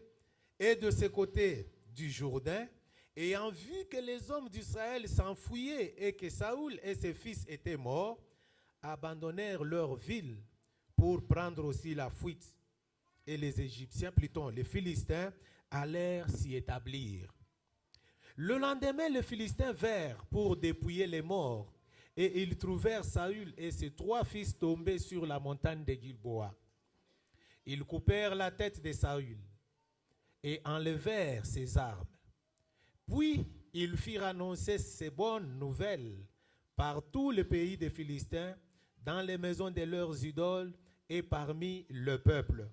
et de ce côté du Jourdain, ayant vu que les hommes d'Israël s'enfuyaient et que Saül et ses fils étaient morts, abandonnèrent leur ville pour prendre aussi la fuite. Et les Égyptiens, plutôt les Philistins, allèrent s'y établir. Le lendemain, les Philistins vinrent pour dépouiller les morts, et ils trouvèrent Saül et ses 3 fils tombés sur la montagne de Gilboa. Ils coupèrent la tête de Saül et enlevèrent ses armes. Puis ils firent annoncer ces bonnes nouvelles par tout le pays des Philistins, dans les maisons de leurs idoles et parmi le peuple.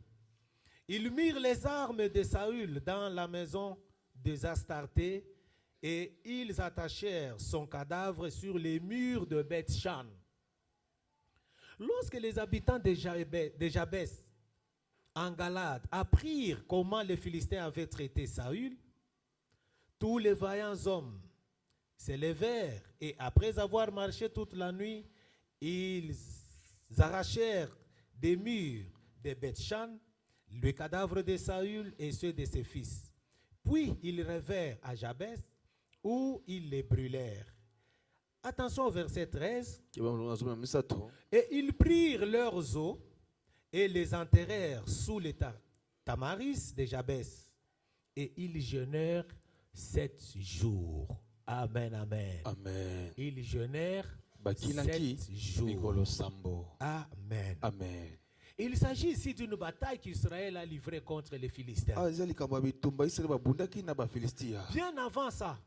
Ils mirent les armes de Saül dans la maison des Astartés et ils attachèrent son cadavre sur les murs de Beth-Shan. Lorsque les habitants de Jabès en Galade apprirent comment les Philistins avaient traité Saül, tous les vaillants hommes se levèrent et après avoir marché toute la nuit, ils arrachèrent des murs de Beth-Shan le cadavre de Saül et ceux de ses fils. Puis ils revinrent à Jabès où ils les brûlèrent. Attention au verset 13. Et ils prirent leurs os et les enterrèrent sous les tamaris de Jabès. Et ils jeûnèrent 7 jours. Amen, amen. Amen. Ils jeûnèrent 7 jours. Amen. Amen. Il s'agit ici d'une bataille qu'Israël a livrée contre les Philistins. Bien avant ça,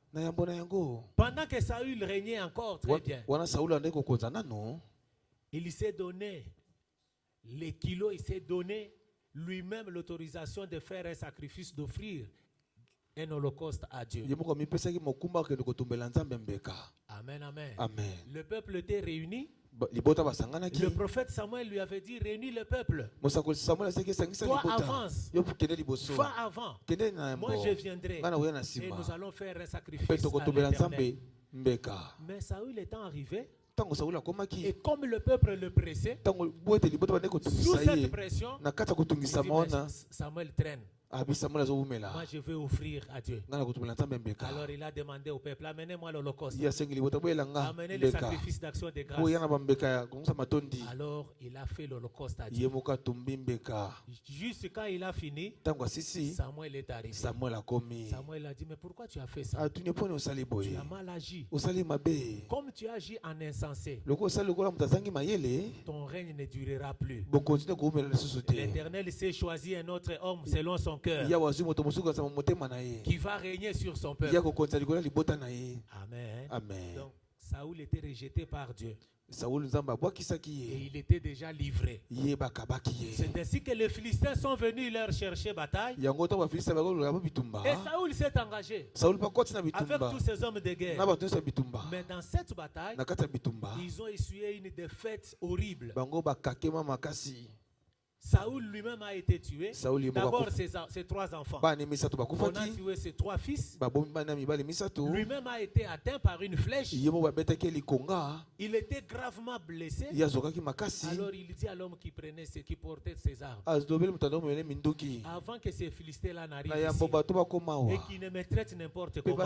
pendant que Saül régnait encore très bien, il s'est donné les kilos, il s'est donné lui-même l'autorisation de faire un sacrifice, d'offrir un holocauste à Dieu. Amen, amen. Amen. Le peuple était réuni. Le prophète Samuel lui avait dit, réunis le peuple. Toi avance. Va avant. Moi je viendrai. Et nous allons faire un sacrifice à l'Éternel. Mais Saül étant arrivé, et comme le peuple le pressait, sous cette pression, Samuel traîne. Moi je vais offrir à Dieu. Alors il a demandé au peuple, amenez-moi l'holocauste. Amenez les sacrifices d'action de grâce. Alors il a fait l'holocauste à Dieu. Juste quand il a fini, Samuel est arrivé. Samuel a dit, mais pourquoi tu as fait ça? Tu as mal agi. Comme tu agis en insensé, ton règne ne durera plus. L'Éternel s'est choisi un autre homme selon son cœur, qui va régner sur son peuple. Amen. Amen. Donc Saül était rejeté par Dieu. Et il était déjà livré. C'est ainsi que les Philistins sont venus leur chercher bataille. Et Saül s'est engagé avec tous ces hommes de guerre. Mais dans cette bataille, ils ont essuyé une défaite horrible. Saül lui-même a été tué. D'abord ses 3 enfants. On a tué ses 3 fils. Lui-même a été atteint par une flèche. Il était gravement blessé. Alors il dit à l'homme qui portait ses armes, avant que ces Philistins-là n'arrivent ici et qui ne me traitent n'importe comment,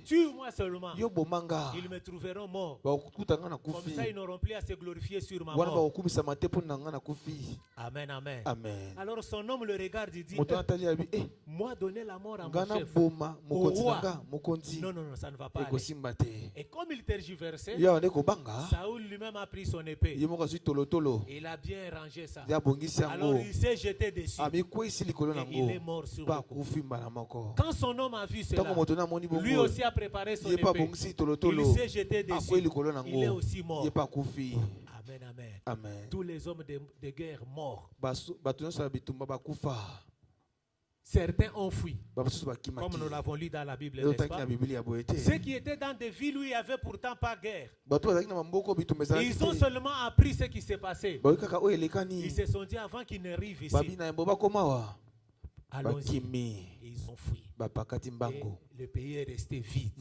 tue-moi seulement. Ils me trouveront mort. Comme ça ils n'auront plus à se glorifier sur ma mort. Amen, amen. Amen. Alors son homme le regarde et dit, moi donner la mort à mon chef, au roi. Non, ça ne va pas aller. Et comme il tergiversait, Saül lui-même a pris son épée. Il a bien rangé ça. Alors il s'est jeté dessus. Et il est mort sur le coup. Quand son homme a vu cela, lui aussi a préparé son épée. Il s'est jeté dessus. Il est aussi mort. Amen, amen. Amen. Tous les hommes de guerre morts. Certains ont fui, comme nous l'avons lu dans la Bible, n'est-ce pas? Ceux qui étaient dans des villes où il n'y avait pourtant pas guerre, ils ont seulement appris ce qui s'est passé. Ils se sont dit, avant qu'ils n'arrivent ici, allons-y. Ils ont fui. Et le pays est resté vide.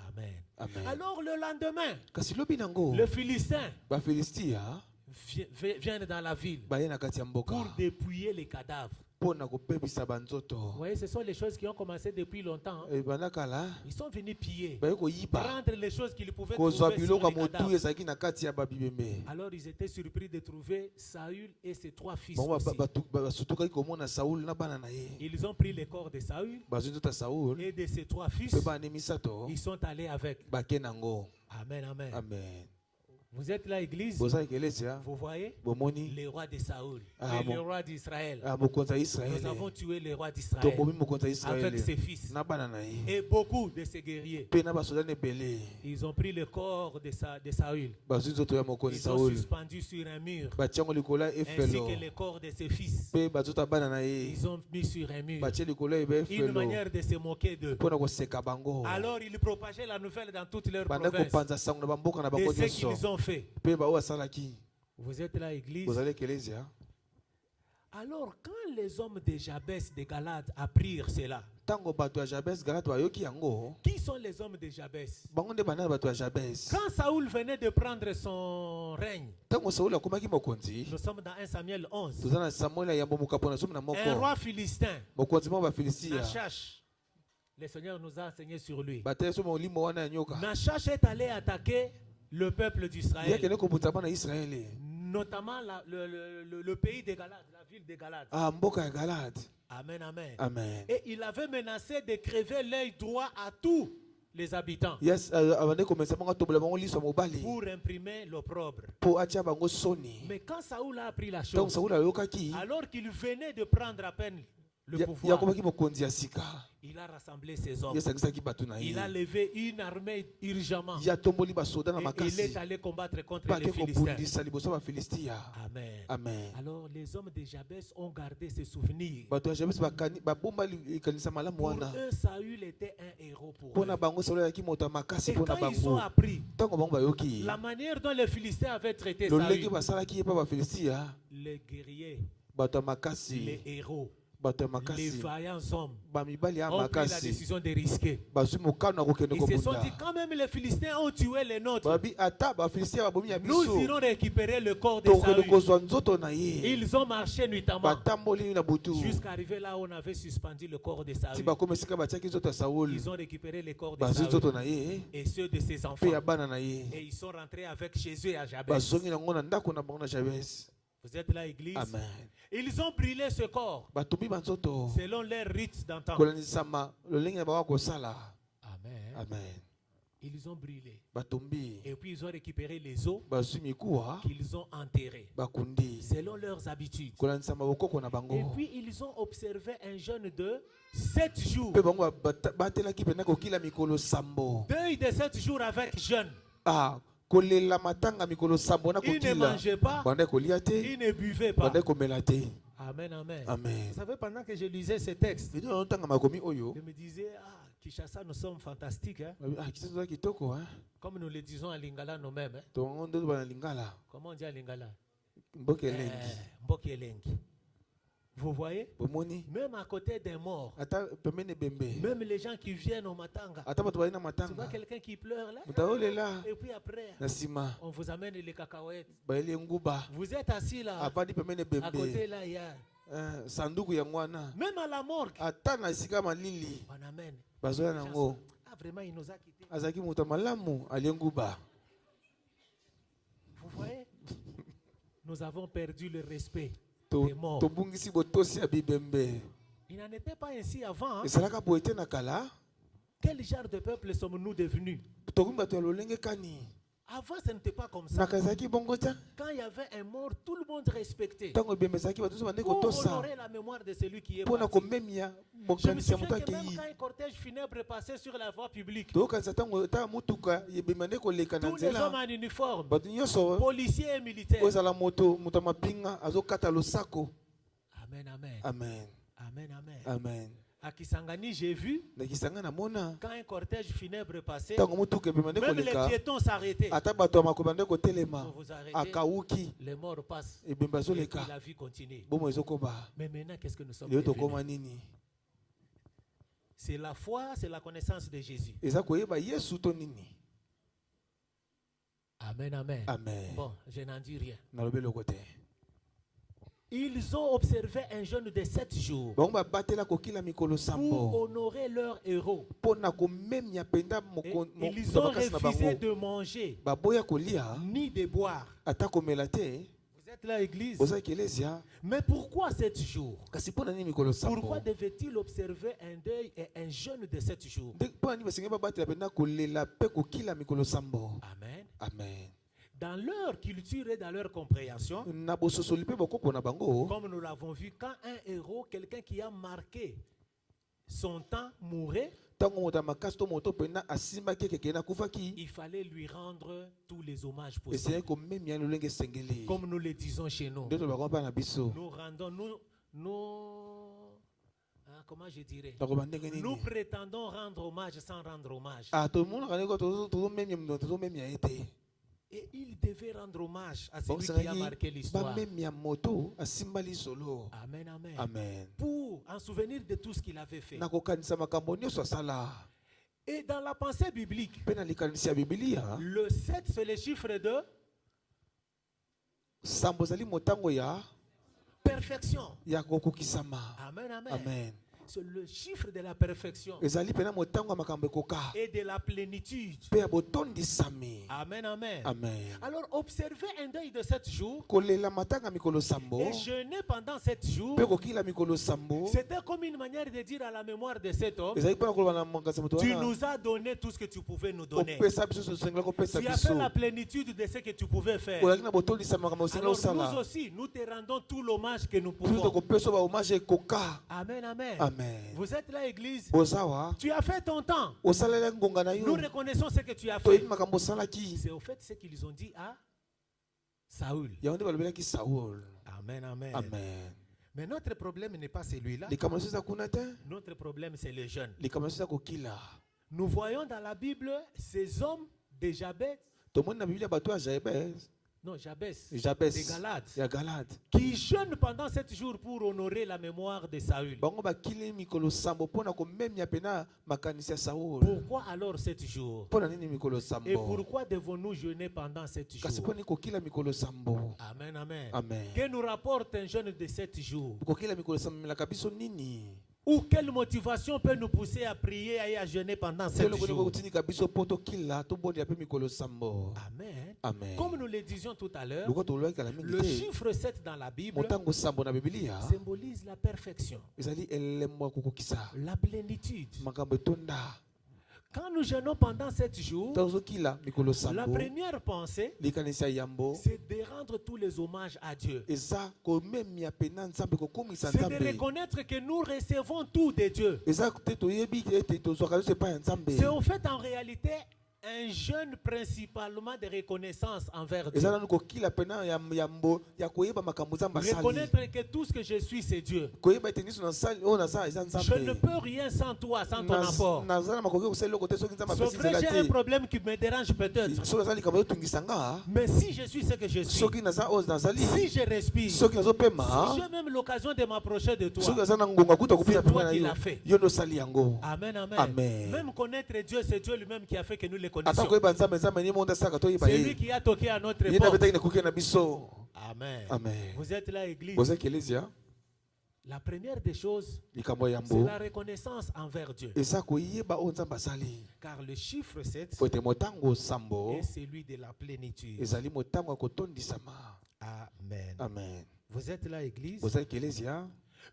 Amen. Amen. Alors le lendemain, le Philistin viennent dans la ville pour dépouiller les cadavres. Vous voyez, ce sont les choses qui ont commencé depuis longtemps. Ils sont venus piller, prendre les choses qu'ils pouvaient trouver sur les cadavres. Alors ils étaient surpris de trouver Saül et ses 3 fils aussi. Ils ont pris les corps de Saül et de ses 3 fils. Ils sont allés avec. Amen, amen. Amen. Vous êtes là, église. Vous voyez les rois de Saoul et les rois d'Israël. Nous avons tué les rois d'Israël avec ses fils. Et beaucoup de ces guerriers, ils ont pris le corps de Saül. Ils ont suspendu sur un mur. Ainsi que le corps de ses fils. Ils ont mis sur un mur. Une manière de se moquer d'eux. Alors ils propageaient la nouvelle dans toutes leurs provinces. Et ce qu'ils ont fait. Vous êtes là, église. Alors, quand les hommes de Jabès de Galade apprirent cela, qui sont les hommes de Jabès? Quand Saoul venait de prendre son règne, nous sommes dans 1 Samuel 11, un roi philistin, Nachash, le Seigneur nous a enseigné sur lui. Nachash est allé attaquer le peuple d'Israël, notamment le pays de Galade, la ville de Galade. Amen, amen. Amen. Et il avait menacé de crever l'œil droit à tous les habitants pour imprimer l'opprobre. Mais quand Saoul a appris la chose, alors qu'il venait de prendre à peine le pouvoir, il a rassemblé ses hommes. Il a levé une armée urgemment. Et il est allé combattre contre les Philistins. Amen. Amen. Alors les hommes de Jabès ont gardé ce souvenir. Pour eux, Saül était un héros pour eux. Et quand ils ont appris la manière dont les Philistins avaient traité Saül, les guerriers, les héros, les vaillants hommes ont pris la décision de risquer. Ils se sont dit, quand même les Philistins ont tué les nôtres, nous irons récupérer le corps de Saül. Ils ont marché nuitamment jusqu'à arriver là où on avait suspendu le corps de Saül. Ils ont récupéré le corps de Saül et ceux de ses enfants. Et ils sont rentrés avec Jésus à Jabès. Vous êtes là, église? Amen. Ils ont brûlé ce corps selon leurs rites d'antan. Amen. Amen. Ils ont brûlé. Et puis ils ont récupéré les os qu'ils ont enterrés selon leurs habitudes. Et puis ils ont observé un jeûne de 7 jours. Deuil de 7 jours avec jeûne. Ils ne mangeaient pas, ils ne buvaient pas. Amen, amen. Amen. Vous savez, pendant que je lisais ces textes, je me disais, Kinshasa, nous sommes fantastiques. Hein? Comme nous le disons à Lingala nous-mêmes. Hein? Comment on dit à Lingala? Mbokelengi. Vous voyez? Même à côté des morts, même les gens qui viennent au Matanga, tu vois quelqu'un qui pleure là, et puis après, on vous amène les cacahuètes. Vous êtes assis là, à côté là, il y a même à la morgue, on amène. Vraiment, il nous a quittés. Vous voyez? Nous avons perdu le respect. Il n'en était pas ainsi avant. Hein? Quel genre de peuple sommes-nous devenus? Avant, ce n'était pas comme ça. Quand il y avait un mort, tout le monde respectait. Pour honorer la mémoire de celui qui est parti. Je me souviens que même quand un cortège funèbre passait sur la voie publique, tous les hommes en uniforme, policiers et militaires. Amen, amen. Amen. Amen, amen. Amen. À Kisangani, j'ai vu, quand un cortège funèbre passait, même les piétons s'arrêtaient. Pour vous arrêter, les morts passent et puis la vie continue. Mais maintenant, qu'est-ce que nous sommes devenus? C'est la foi, c'est la connaissance de Jésus. Amen, amen. Amen. Bon, je n'en dis rien. Ils ont observé un jeûne de 7 jours pour honorer leur héros. Et ils ont refusé de manger ni de boire. Vous êtes là, église? Mais pourquoi 7 jours? Pourquoi devait-il observer un deuil et un jeûne de 7 jours? Amen. Amen. Amen. Dans leur culture et dans leur compréhension, comme nous l'avons vu, quand un héros, quelqu'un qui a marqué son temps, mourait, il fallait lui rendre tous les hommages possibles. Comme nous le disons chez nous. Nous rendons, comment je dirais? Nous prétendons rendre hommage sans rendre hommage. Et il devait rendre hommage à celui qui a marqué l'histoire. Amen, amen. Amen. Pour en souvenir de tout ce qu'il avait fait. Et dans la pensée biblique, le 7 c'est le chiffre de perfection. Amen, amen. Amen. C'est le chiffre de la perfection et de la plénitude. Amen, amen. Amen. Alors observez un deuil de 7 jours et jeûner pendant 7 jours. C'était comme une manière de dire à la mémoire de cet homme: tu nous as donné tout ce que tu pouvais nous donner. Tu as fait la plénitude de ce que tu pouvais faire. Alors nous aussi, nous te rendons tout l'hommage que nous pouvons. Amen, amen. Amen. Vous êtes là, église. Tu as fait ton temps. Nous reconnaissons ce que tu as fait. C'est au fait ce qu'ils ont dit à Saoul. Amen, amen. Amen. Mais notre problème n'est pas celui-là. Notre problème, c'est les jeunes. Nous voyons dans la Bible ces hommes de Jabez. Non, Jabez, des Galades, qui jeûnent pendant 7 jours pour honorer la mémoire de Saül. Pourquoi alors 7 jours? Et pourquoi devons-nous jeûner pendant 7 jours? Amen, amen. Amen. Que nous rapporte un jeûne de 7 jours? Ou quelle motivation peut nous pousser à prier et à jeûner pendant 7 jours? Amen. Amen. Comme nous le disions tout à l'heure, le chiffre 7 dans la Bible symbolise la perfection, la plénitude. Quand nous jeûnons pendant 7 jours, la première pensée, c'est de rendre tous les hommages à Dieu. C'est de reconnaître que nous recevons tout de Dieu. C'est en fait en réalité un jeûne principalement de reconnaissance envers Dieu. Reconnaître que tout ce que je suis, c'est Dieu. Je ne peux rien sans toi, sans ton apport. C'est vrai, j'ai un problème qui me dérange peut-être. Mais si je suis ce que je suis, si je respire, si j'ai même l'occasion de m'approcher de toi, c'est toi qui l'as fait. Amen, amen. Amen. Même connaître Dieu, c'est Dieu lui-même qui a fait que nous le connaissions. C'est lui qui a toqué à notre porte. Amen. Amen. Vous êtes là, église. La première des choses, c'est la reconnaissance envers Dieu. Car le chiffre 7 est celui de la plénitude. Amen. Amen. Vous êtes là, église.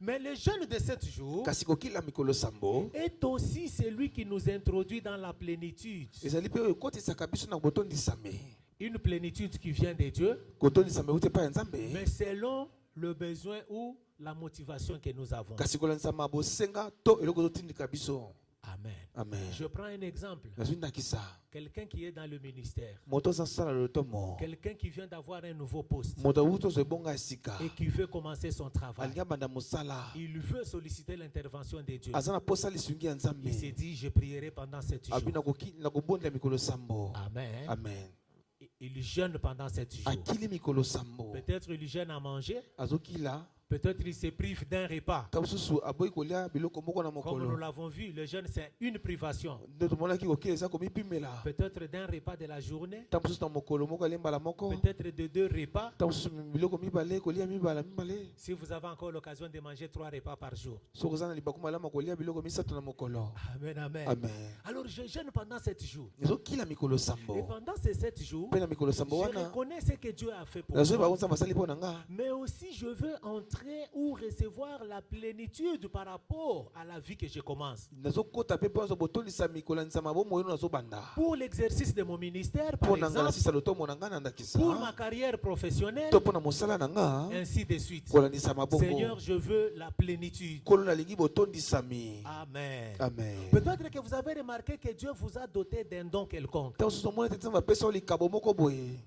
Mais le jeûne de 7 jours est aussi celui qui nous introduit dans la plénitude. Une plénitude qui vient de Dieu, mais selon le besoin ou la motivation que nous avons. Amen. Amen. Je prends un exemple. Quelqu'un qui est dans le ministère. Quelqu'un qui vient d'avoir un nouveau poste. Et qui veut commencer son travail. Il veut solliciter l'intervention de Dieu. Il s'est dit, je prierai pendant 7 jours. Amen. Amen. Il jeûne pendant 7 jours. Peut-être il jeûne à manger. Peut-être il se prive d'un repas. Comme nous l'avons vu, le jeûne c'est une privation. Peut-être d'un repas de la journée. Peut-être de 2 repas. Si vous avez encore l'occasion de manger 3 repas par jour. Amen, amen. Amen. Alors je jeûne pendant 7 jours. Et pendant ces 7 jours, je reconnais ce que Dieu a fait pour moi. Mais aussi je veux entrer entrer ou recevoir la plénitude par rapport à la vie que je commence. Pour l'exercice de mon ministère, par exemple, pour ma carrière professionnelle, ainsi de suite. Seigneur, je veux la plénitude. Amen. Amen. Peut-être que vous avez remarqué que Dieu vous a doté d'un don quelconque.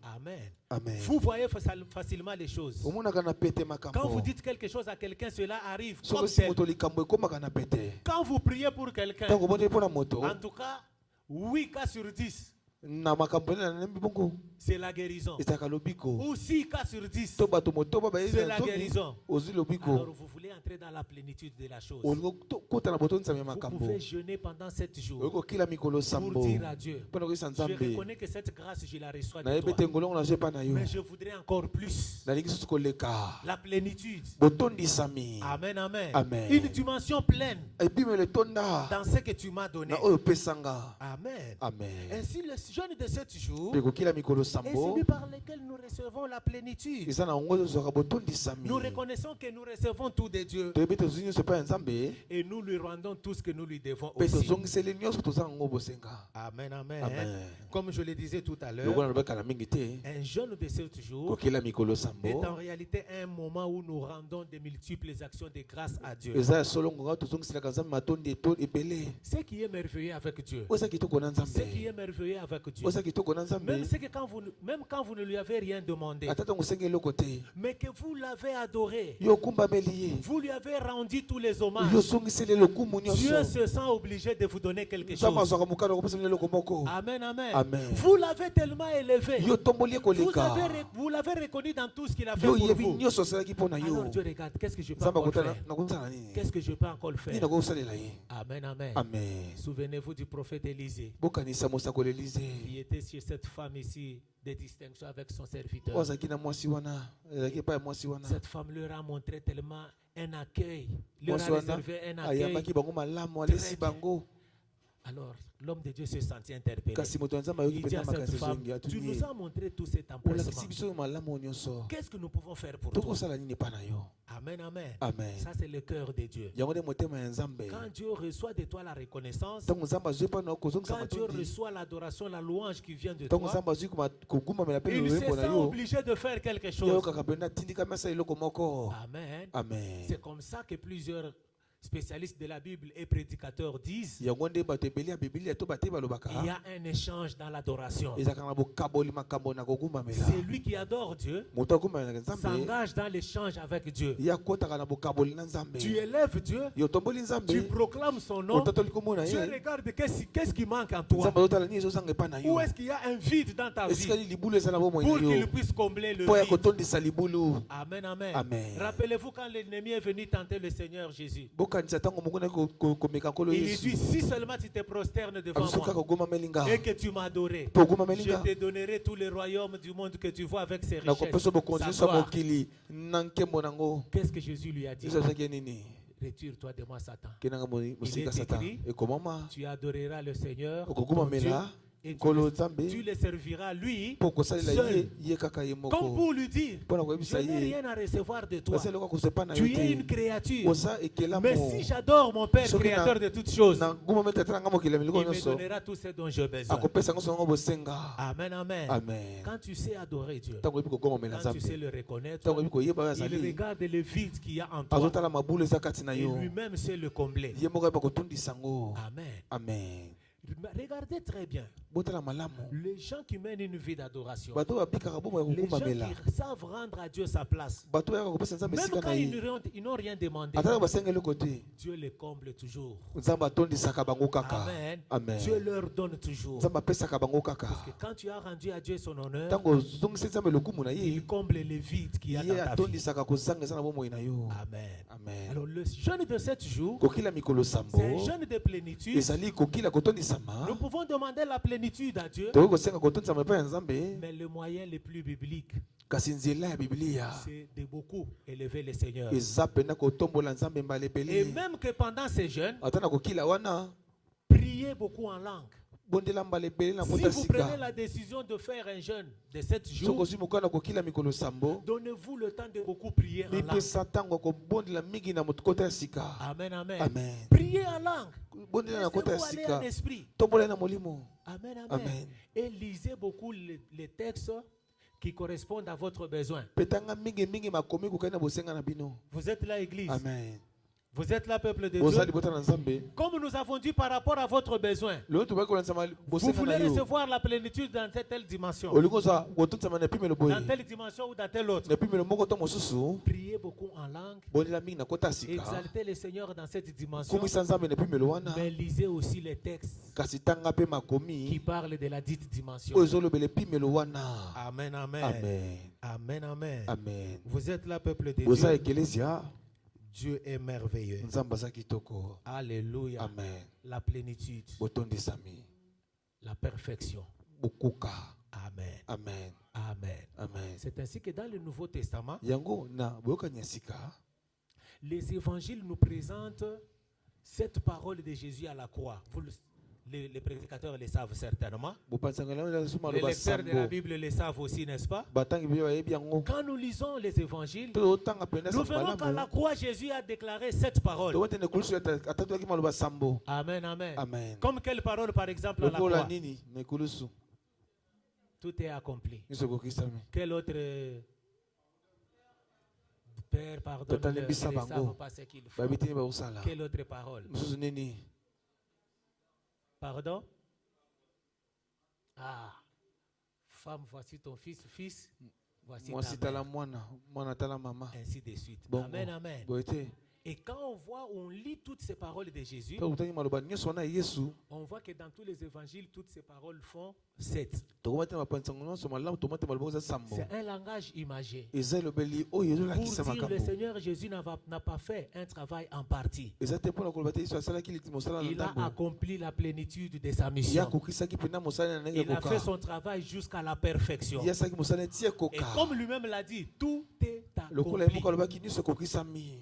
Amen. Amen. Vous voyez facilement les choses. Quand vous dites quelque chose à quelqu'un, cela arrive comme tel. Quand vous priez pour quelqu'un, en tout cas, 8 cas sur 10, c'est la guérison. Ou 6 cas sur 10, c'est la guérison. Alors vous voulez entrer dans la plénitude de la chose. Vous pouvez jeûner pendant 7 jours pour dire à Dieu, je reconnais que cette grâce, je la reçois de toi. Mais je voudrais encore plus. La plénitude. Amen, amen. Une dimension pleine dans ce que tu m'as donné. Amen. Ainsi, le jeûne de 7 jours est celui par lequel nous recevons la plénitude. Nous reconnaissons que nous recevons tout de Dieu et nous lui rendons tout ce que nous lui devons aussi. Amen, amen. Comme je le disais tout à l'heure, un jeûne de 7 jours est en réalité un moment où nous rendons de multiples actions de grâce à Dieu. Ce qui est merveilleux avec Dieu, ce qui est merveilleux avec Dieu, même quand vous ne lui avez rien demandé, mais que vous l'avez adoré, vous lui avez rendu tous les hommages, Dieu se sent obligé de vous donner quelque chose. Amen, amen. Vous l'avez tellement élevé, vous l'avez reconnu dans tout ce qu'il a fait pour vous. Alors Dieu regarde, qu'est-ce que je peux encore faire? Qu'est-ce que je peux encore faire? Amen, amen. Souvenez-vous du prophète Élisée. Il était chez cette femme ici de distinction avec son serviteur. Cette femme leur a montré tellement un accueil, leur a réservé un accueil. Alors, l'homme de Dieu se sentit interpellé. Il dit à cette femme, tu nous as montré tout cet empressement. Qu'est-ce que nous pouvons faire pour toi? Amen, amen. Ça, c'est le cœur de Dieu. Quand Dieu reçoit de toi la reconnaissance, quand Dieu reçoit l'adoration, la louange qui vient de toi, il se sent obligé de faire quelque chose. Amen. C'est comme ça que plusieurs spécialistes de la Bible et prédicateurs disent il y a un échange dans l'adoration. C'est lui qui adore Dieu s'engage dans l'échange avec Dieu. Tu élèves Dieu, tu proclames son nom. Dieu regarde qu'est-ce qui manque en toi. Où est-ce qu'il y a un vide dans ta vie pour qu'il puisse combler le vide. Amen, amen. Rappelez-vous quand l'ennemi est venu tenter le Seigneur Jésus. Il lui dit, si seulement tu te prosternes devant moi et que tu m'as adoré, je te donnerai tous les royaumes du monde que tu vois avec ses richesses. Qu'est-ce que Jésus lui a dit? Retire-toi de moi, Satan. Il est écrit, tu adoreras le Seigneur, ton Dieu, et tu le serviras lui seul. Comme pour lui dire, je n'ai rien à recevoir de toi. Tu es une créature. Mais si j'adore mon Père créateur de toutes choses, il me donnera tout ce dont j'ai besoin. Amen, amen. Quand tu sais adorer Dieu, quand tu sais le reconnaître, il regarde le vide qu'il y a en toi et lui-même sait le combler. Amen. Regardez très bien. Les gens qui mènent une vie d'adoration, les gens qui savent rendre à Dieu sa place, même quand ils n'ont rien demandé, Dieu les comble toujours. Amen. Dieu leur donne toujours. Parce que quand tu as rendu à Dieu son honneur, il comble les vides qu'il y a dans ta vie. Amen. Alors le jeûne de 7 jours, c'est un jeûne de plénitude. Nous pouvons demander la plénitude à Dieu, mais le moyen le plus biblique, c'est de beaucoup élever le Seigneur. Et même que pendant ces jeûnes, priez beaucoup en langue. Si vous prenez la décision de faire un jeûne de 7 jours, donnez-vous le temps de beaucoup prier en langue. Amen, amen. Amen. Priez en langue. Laissez-vous aller en esprit. Amen, amen. Amen. Et lisez beaucoup les textes qui correspondent à votre besoin. Vous êtes là, église. Amen. Vous êtes là, peuple de Dieu. Comme nous avons dit par rapport à votre besoin, vous voulez recevoir la plénitude dans telle dimension, dans telle dimension ou dans telle autre. Priez beaucoup en langue. Exaltez le Seigneur dans cette dimension. Mais lisez aussi les textes qui parlent de la dite dimension. Amen, amen. Amen, amen. Amen. Vous êtes là, peuple de Dieu. Dieu est merveilleux. Alléluia. Amen. La plénitude. La perfection. Amen. Amen. Amen. Amen. C'est ainsi que dans le Nouveau Testament, les évangiles nous présentent cette parole de Jésus à la croix. Les prédicateurs le savent certainement. Les lecteurs de la Bible le savent aussi, n'est-ce pas? Quand nous lisons les évangiles, nous verrons qu'à la croix, Jésus a déclaré cette parole. Amen, amen. Amen. Comme quelle parole, par exemple, à la croix? Tout est accompli. Quel autre... Père, pardonne-le, ils ne savent pas ce qu'ils font. Quelle autre parole? Pardon? Ah, femme, voici ton fils, fils, voici ta mère. Ainsi de suite. Amen, amen. Et quand on lit toutes ces paroles de Jésus, on voit que dans tous les évangiles, toutes ces paroles font 7. C'est un langage imagé. Pour dire le Seigneur Jésus n'a pas fait un travail en partie. Il a accompli la plénitude de sa mission. Il a fait son travail jusqu'à la perfection. Et comme lui-même l'a dit, tout est accompli.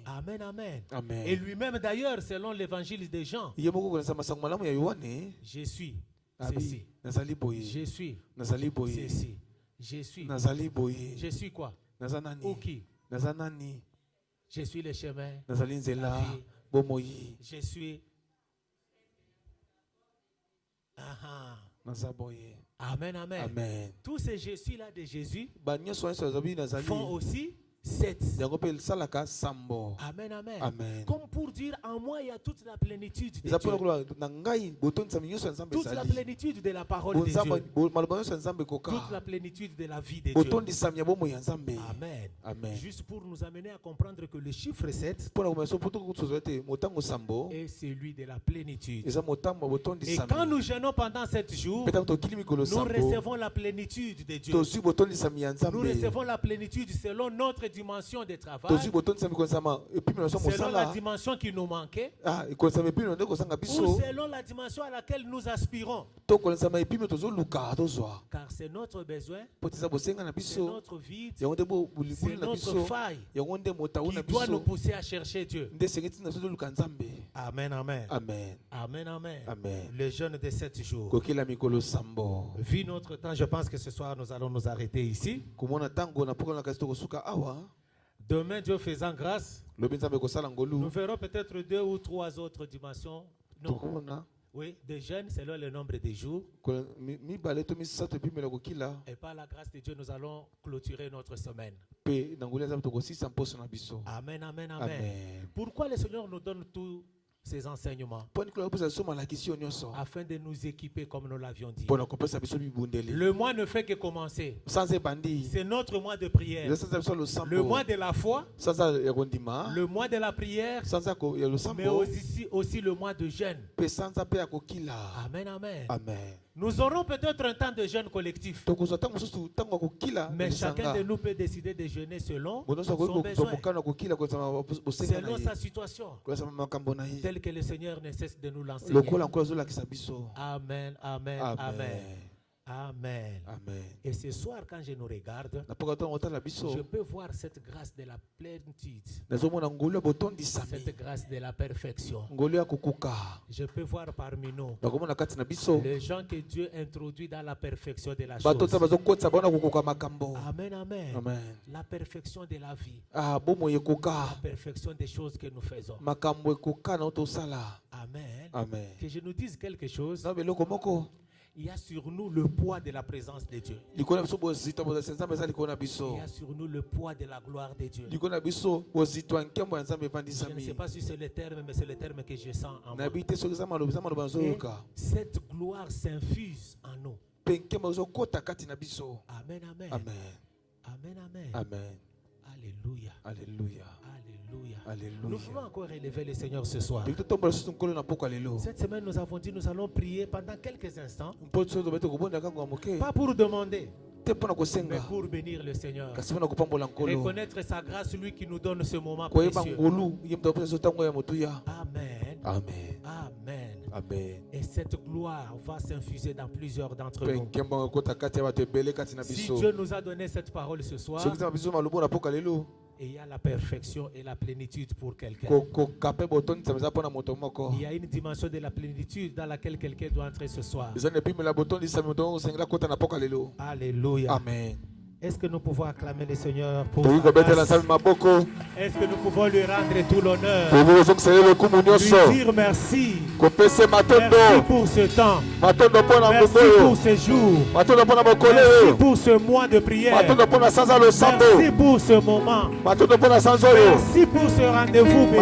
Amen, amen. Amen. Et lui-même d'ailleurs, selon l'évangile de Jean, je suis ceci. Je suis ceci. Je suis. Je suis quoi? Ou qui? Je suis le chemin. La vie. Je suis. Amen, amen. Amen. Tous ces je suis là de Jésus font aussi 7. Amen, amen. Amen. Comme pour dire, en moi, il y a toute la plénitude de Dieu. Toute la plénitude de la parole de Dieu. Toute la plénitude de la vie de Dieu. Amen. Amen. Juste pour nous amener à comprendre que le chiffre 7 est celui de la plénitude. Et quand nous jeûnons pendant 7 jours, nous recevons la plénitude de Dieu. Nous recevons la plénitude selon notre dimension de travail, selon la dimension qui nous manquait, ou selon la dimension à laquelle nous aspirons. Car c'est notre besoin, c'est notre vide, c'est notre faille qui doit nous pousser à chercher Dieu. Amen, amen. Amen. Amen, amen. Amen. Le jeûne de 7 jours. Vu notre temps, je pense que ce soir nous allons nous arrêter ici. Demain, Dieu faisant grâce, nous verrons peut-être 2 ou 3 autres dimensions. Non. Oui, de jeûne selon le nombre de jours. Et par la grâce de Dieu, nous allons clôturer notre semaine. Amen, amen, amen. Pourquoi le Seigneur nous donne tous ces enseignements? Afin de nous équiper comme nous l'avions dit. Le mois ne fait que commencer. C'est notre mois de prière. Le mois de la foi. Le mois de la prière. Mais aussi le mois de jeûne. Amen, amen. Amen. Nous aurons peut-être un temps de jeûne collectif. Mais chacun de nous peut décider de jeûner selon son besoin, selon sa situation, tel que le Seigneur ne cesse de nous l'enseigner. Amen, amen, amen. Amen. Amen. Et ce soir, quand je nous regarde, je peux voir cette grâce de la plénitude, cette grâce de la perfection. Je peux voir parmi nous les gens que Dieu introduit dans la perfection de la chose. Amen, amen. Amen. La perfection de la vie. La La perfection des choses que nous faisons. Amen. Amen. Que je nous dise quelque chose. Il y a sur nous le poids de la présence de Dieu. Il y a sur nous le poids de la gloire de Dieu. Je ne sais pas si c'est le terme, mais c'est le terme que je sens en moi. Et cette gloire s'infuse en nous. Amen, amen. Amen. Amen, amen. Amen. Alléluia. Alléluia. Alléluia. Alléluia. Nous voulons encore élever le Seigneur ce soir. Cette semaine, nous avons dit, nous allons prier pendant quelques instants. Pas pour demander, mais pour bénir le Seigneur. Reconnaître sa grâce, lui qui nous donne ce moment précieux. Amen. Amen. Amen. Amen. Et cette gloire va s'infuser dans plusieurs d'entre nous. Si Si Dieu nous a donné cette parole ce soir, et il y a la perfection et la plénitude pour quelqu'un. Il y a une dimension de la plénitude dans laquelle quelqu'un doit entrer ce soir. Alléluia. Amen. Est-ce que nous pouvons acclamer le Seigneur pour sa grâce? Est-ce que nous pouvons lui rendre tout l'honneur? Lui dire merci. Merci pour ce temps. Merci pour ce jour. Merci pour ce mois de prière. Merci pour ce moment. Merci pour ce rendez-vous béni.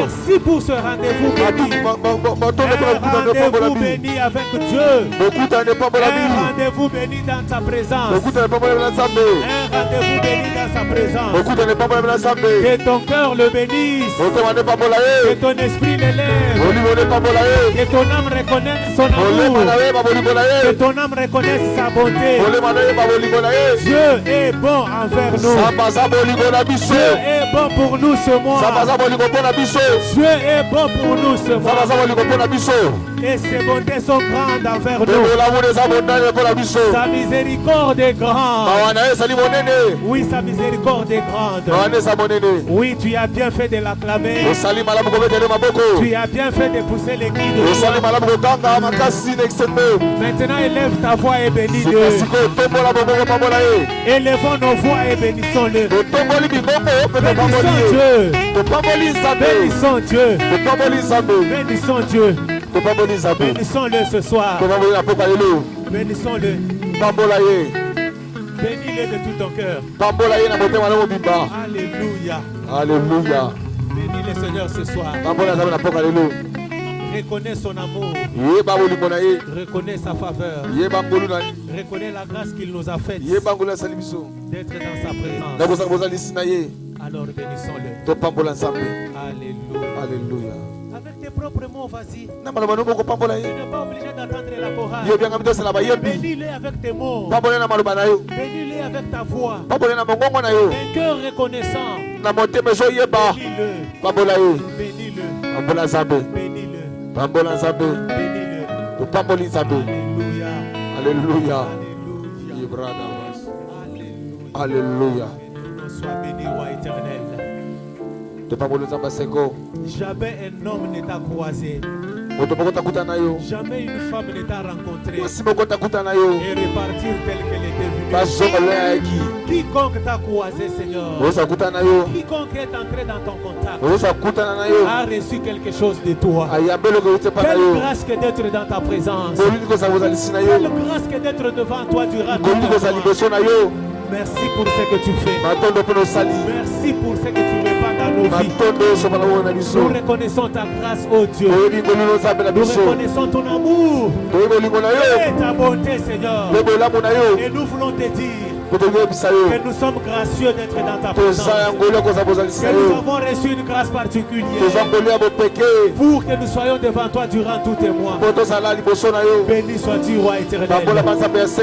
Merci pour ce rendez-vous béni. Un rendez-vous béni avec Dieu. Un rendez-vous béni dans ta présence. Un rendez-vous béni dans sa présence. Que ton cœur le bénisse. Que ton esprit l'élève. Que ton âme reconnaisse son amour. Que ton âme reconnaisse sa bonté. Dieu est bon envers nous. Dieu est bon pour nous ce mois. Dieu est bon pour nous ce mois. Et ses bontés sont grandes envers nous. Sa miséricorde est grande. Oui, sa miséricorde est grande. Oui, tu as bien fait de l'acclamer. Tu as bien fait de pousser les cris de joie. Maintenant, élève ta voix et bénis-le. Élevons nos voix et bénissons-le. Bénissons Dieu. Bénissons Dieu. Bénissons-le ce soir. Bénissons-le. Bénis-le de tout ton cœur. Alléluia. Alléluia. Bénis le Seigneur ce soir. Reconnais son amour. Reconnais sa faveur. Reconnais la grâce qu'il nous a faite d'être dans sa présence. Alors bénissons-le. Alléluia. Alléluia. Avec tes propres mots, vas-y. Tu n'es pas obligé d'attendre la chorale. Bénis-le avec tes mots. Bénis-le avec ta voix. Un cœur reconnaissant. Bénis-le. Bénis-le. Alléluia. Alléluia. Alléluia. Sois béni, roi éternel. Jamais un homme ne t'a croisé. Jamais une femme ne t'a rencontré et repartir tel qu'elle était venue. Quiconque t'a croisé, Seigneur, quiconque est entré dans ton contact a reçu quelque chose de toi. Quelle grâce que d'être dans ta présence. Quelle grâce que d'être devant toi durant tout le temps. Merci pour ce que tu fais. Merci pour ce que tu répands dans nos vies. Nous reconnaissons ta grâce, oh Dieu. Nous reconnaissons ton amour et ta bonté, Seigneur. Et nous voulons te dire que nous sommes gracieux d'être dans ta présence. Que nous avons reçu une grâce particulière pour que nous soyons devant toi durant tous tes mois. Béni sois-tu, roi éternel.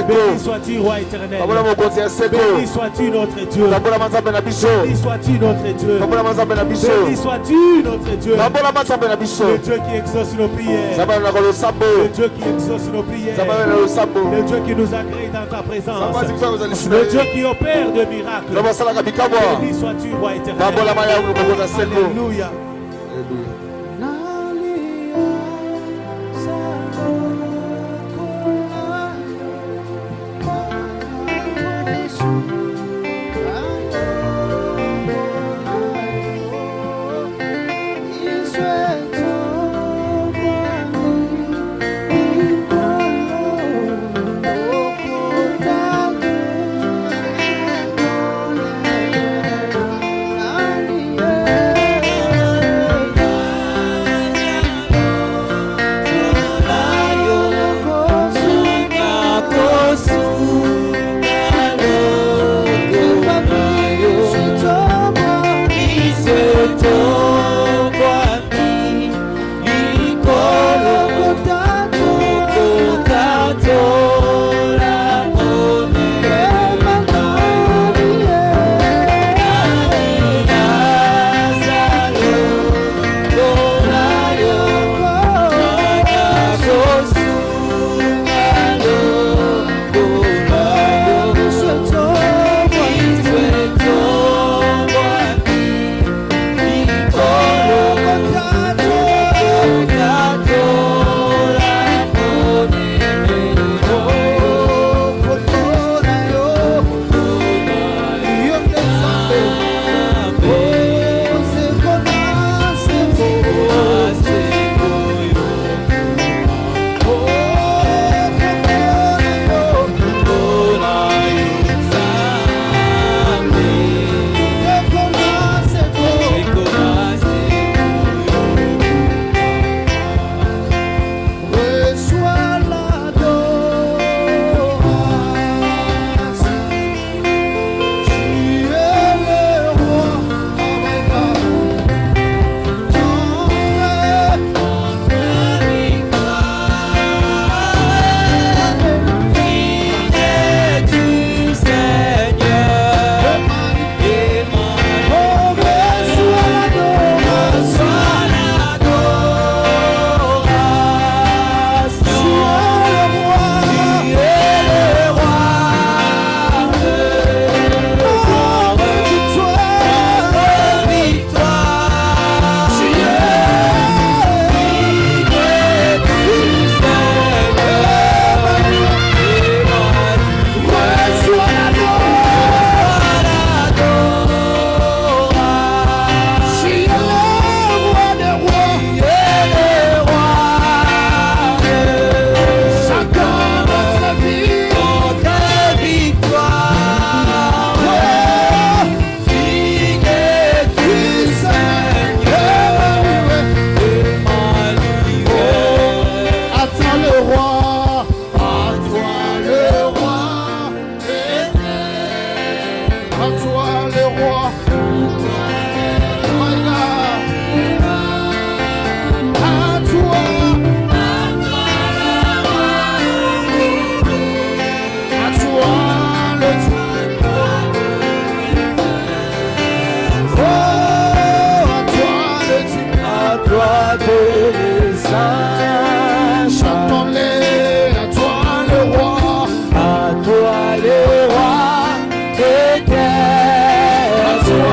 Béni sois-tu, roi éternel. Béni sois-tu, notre Dieu. Béni sois-tu, notre Dieu. Béni sois-tu, notre Dieu. Le Dieu qui exauce nos prières. Le Dieu qui exauce nos prières. Le Dieu qui nous agrée dans ta présence. Le Dieu qui opère de miracles. Béni sois-tu, roi éternel. Alléluia. À toi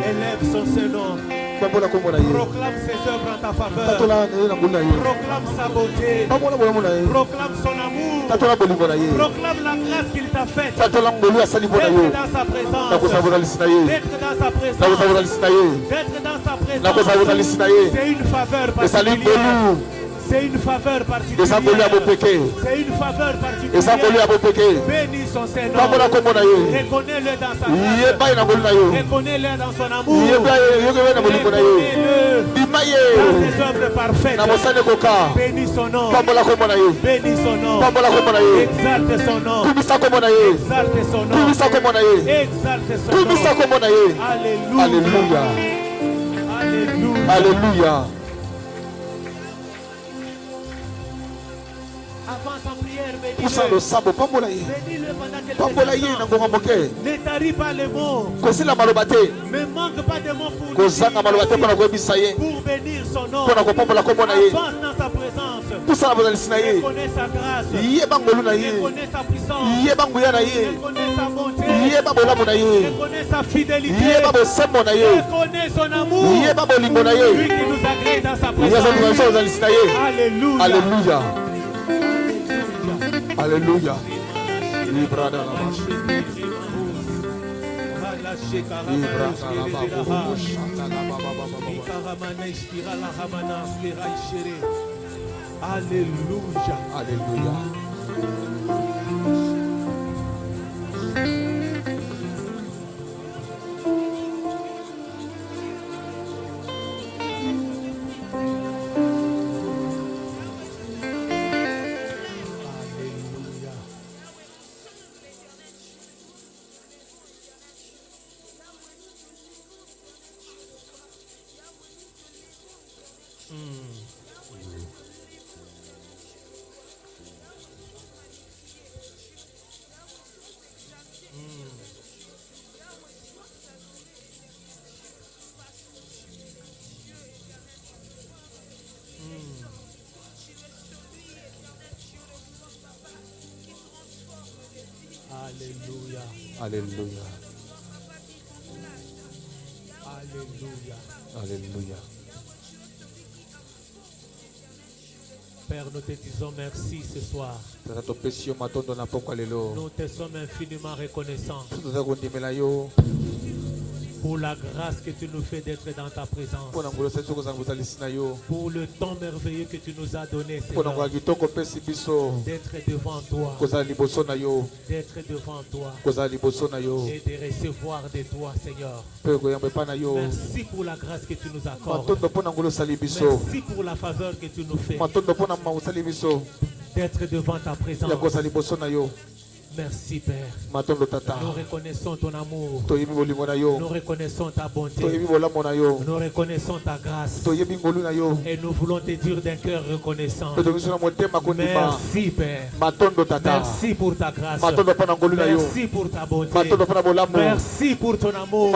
Élève son Seigneur. Proclame ses œuvres en ta faveur. Proclame sa beauté. Proclame son amour. Proclame la grâce qu'il t'a faite. D'être dans sa présence. D'être dans sa présence. D'être dans sa présence. C'est une faveur particulière. C'est une faveur particulière. C'est une faveur particulière. Bénis son Seigneur. Reconnais-le dans sa grâce. Reconnais-le dans son amour. Reconnais-le dans ses œuvres parfaites. Bénis son nom. Bénis son nom. Exalte son nom. Exalte son nom. Exalte son nom. Alléluia. Alléluia. Alléluia. Avance en prière, bénis-le. Ne taris pas les mots. Ne manque pas de mots pour bénir son nom. Avance dans sa présence. Reconnais sa grâce. Reconnais sa puissance. Reconnais sa bonté. Reconnais sa fidélité. Reconnais son amour. Lui qui nous agrée dans sa présence. Alléluia. Alléluia. Alléluia. Libra da la Alléluia. Alléluia. Alléluia. Alléluia. Alléluia. Père, nous te disons merci ce soir. Nous te sommes infiniment reconnaissants pour la grâce que tu nous fais d'être dans ta présence. Pour le temps merveilleux que tu nous as donné, Seigneur. D'être devant toi. D'être devant toi. Et de recevoir de toi, Seigneur. Merci pour la grâce que tu nous accordes. Merci pour la faveur que tu nous fais. D'être devant ta présence. Merci Père. Nous reconnaissons ton amour. Nous reconnaissons ta bonté. Nous reconnaissons ta grâce. Et nous voulons te dire d'un cœur reconnaissant. Merci Père. Merci pour ta grâce. Merci pour ta bonté. Merci pour ton amour.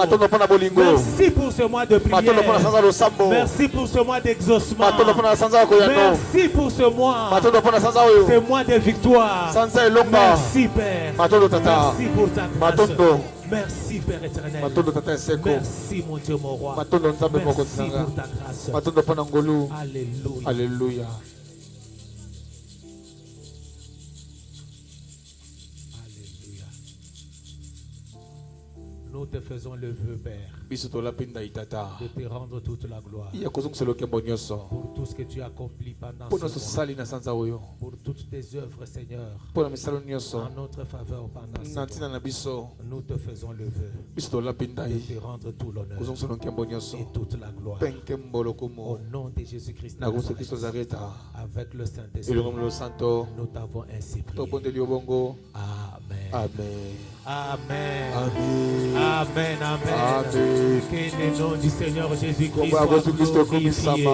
Merci pour ce mois de prière. Merci pour ce mois d'exaucement. Merci pour ce mois de victoire. Merci Père. Merci pour ta grâce. Merci Père éternel. Merci mon Dieu mon roi. Merci pour ta grâce. Alléluia. Alléluia. Nous te faisons le vœu, Père, de te rendre toute la gloire pour tout ce que tu as accompli pendant ce mois, pour toutes tes œuvres, Seigneur, en notre faveur pendant ce mois. Nous te faisons le vœu de te rendre tout l'honneur et toute la gloire. Au nom de Jésus-Christ, avec le Saint-Esprit, nous t'avons ainsi prié. Amen. Amen. Amen. Amen. Amen. Que le nom du Seigneur Jésus-Christ soit glorifié.